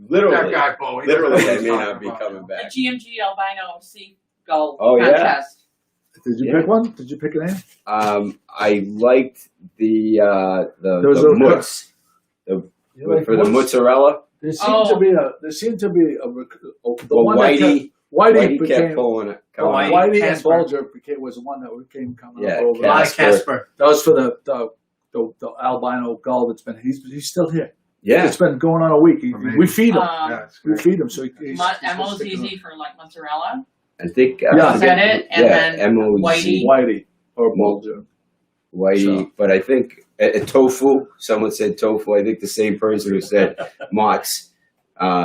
Literally,
that guy, Bo. he
literally,
doesn't know
I
what
may
he's
not
talking
be
about."
coming
The
back.
GMG Albino Seagull
Oh, yeah.
contest.
Did you
Yeah.
pick one? Did you pick a name?
I liked the
There was a-
mutz
You like
for the
what's-
mozzarella.
There seemed to be the
Well,
one that
Whitey
Whitey
kept
became
pulling it.
well,
coming
Whitey.
out.
Whitey and
Casper.
Bulger was the one that came coming
Yeah,
up over.
A lot of
Casper.
Casper.
That was for the albino gull that's been he's still here.
Yeah,
It's been going on a week.
Amazing.
We feed him.
Yeah, it's
We
great.
feed him, so he's
Mo-
still
MO's
sticking
easy for like mozzarella.
I think.
Yeah.
Is that it? And
yeah,
then
MOZ.
Whitey.
Whitey or Bulger.
Whitey,
So-
but I think tofu. Someone said tofu. I think the same person who said Mott's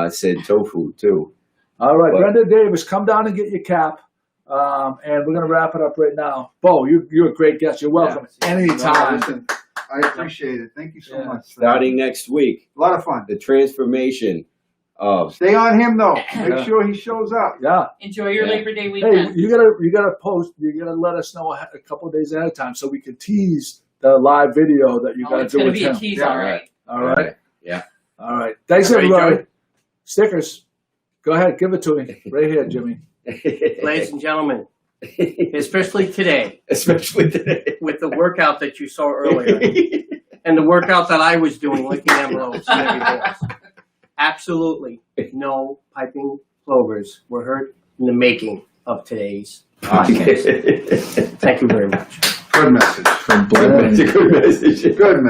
said tofu too.
All right,
But-
Brenda Davis, come down and get your cap. And we're going to wrap it up right now. Bo, you're a great guest. You're welcome
No,
anytime.
listen, I appreciate it. Thank you so
Yeah.
much.
Starting next week,
A lot of fun.
the transformation of
Stay on him though.
Yeah.
Make sure he shows up.
Yeah.
Enjoy your
Yeah.
Labor Day
Hey,
weekend.
you gotta post. You gotta let us know a couple of days ahead of time so we can tease the live video that you
Oh,
gotta
it's
do
going to
with
be a
him.
tease,
Yeah.
all right.
All right.
Yeah.
All right. Thanks
Ready,
everybody.
Joey?
Stickers. Go ahead, give it to me right here, Jimmy.
Ladies and gentlemen, especially today,
Especially today.
with the workout that you saw earlier, and the workout that I was doing, licking envelopes and everything else. Absolutely no piping plovers were hurt in the making of today's podcast. Thank you very much.
Good message.
From
It's a good message.
Good message.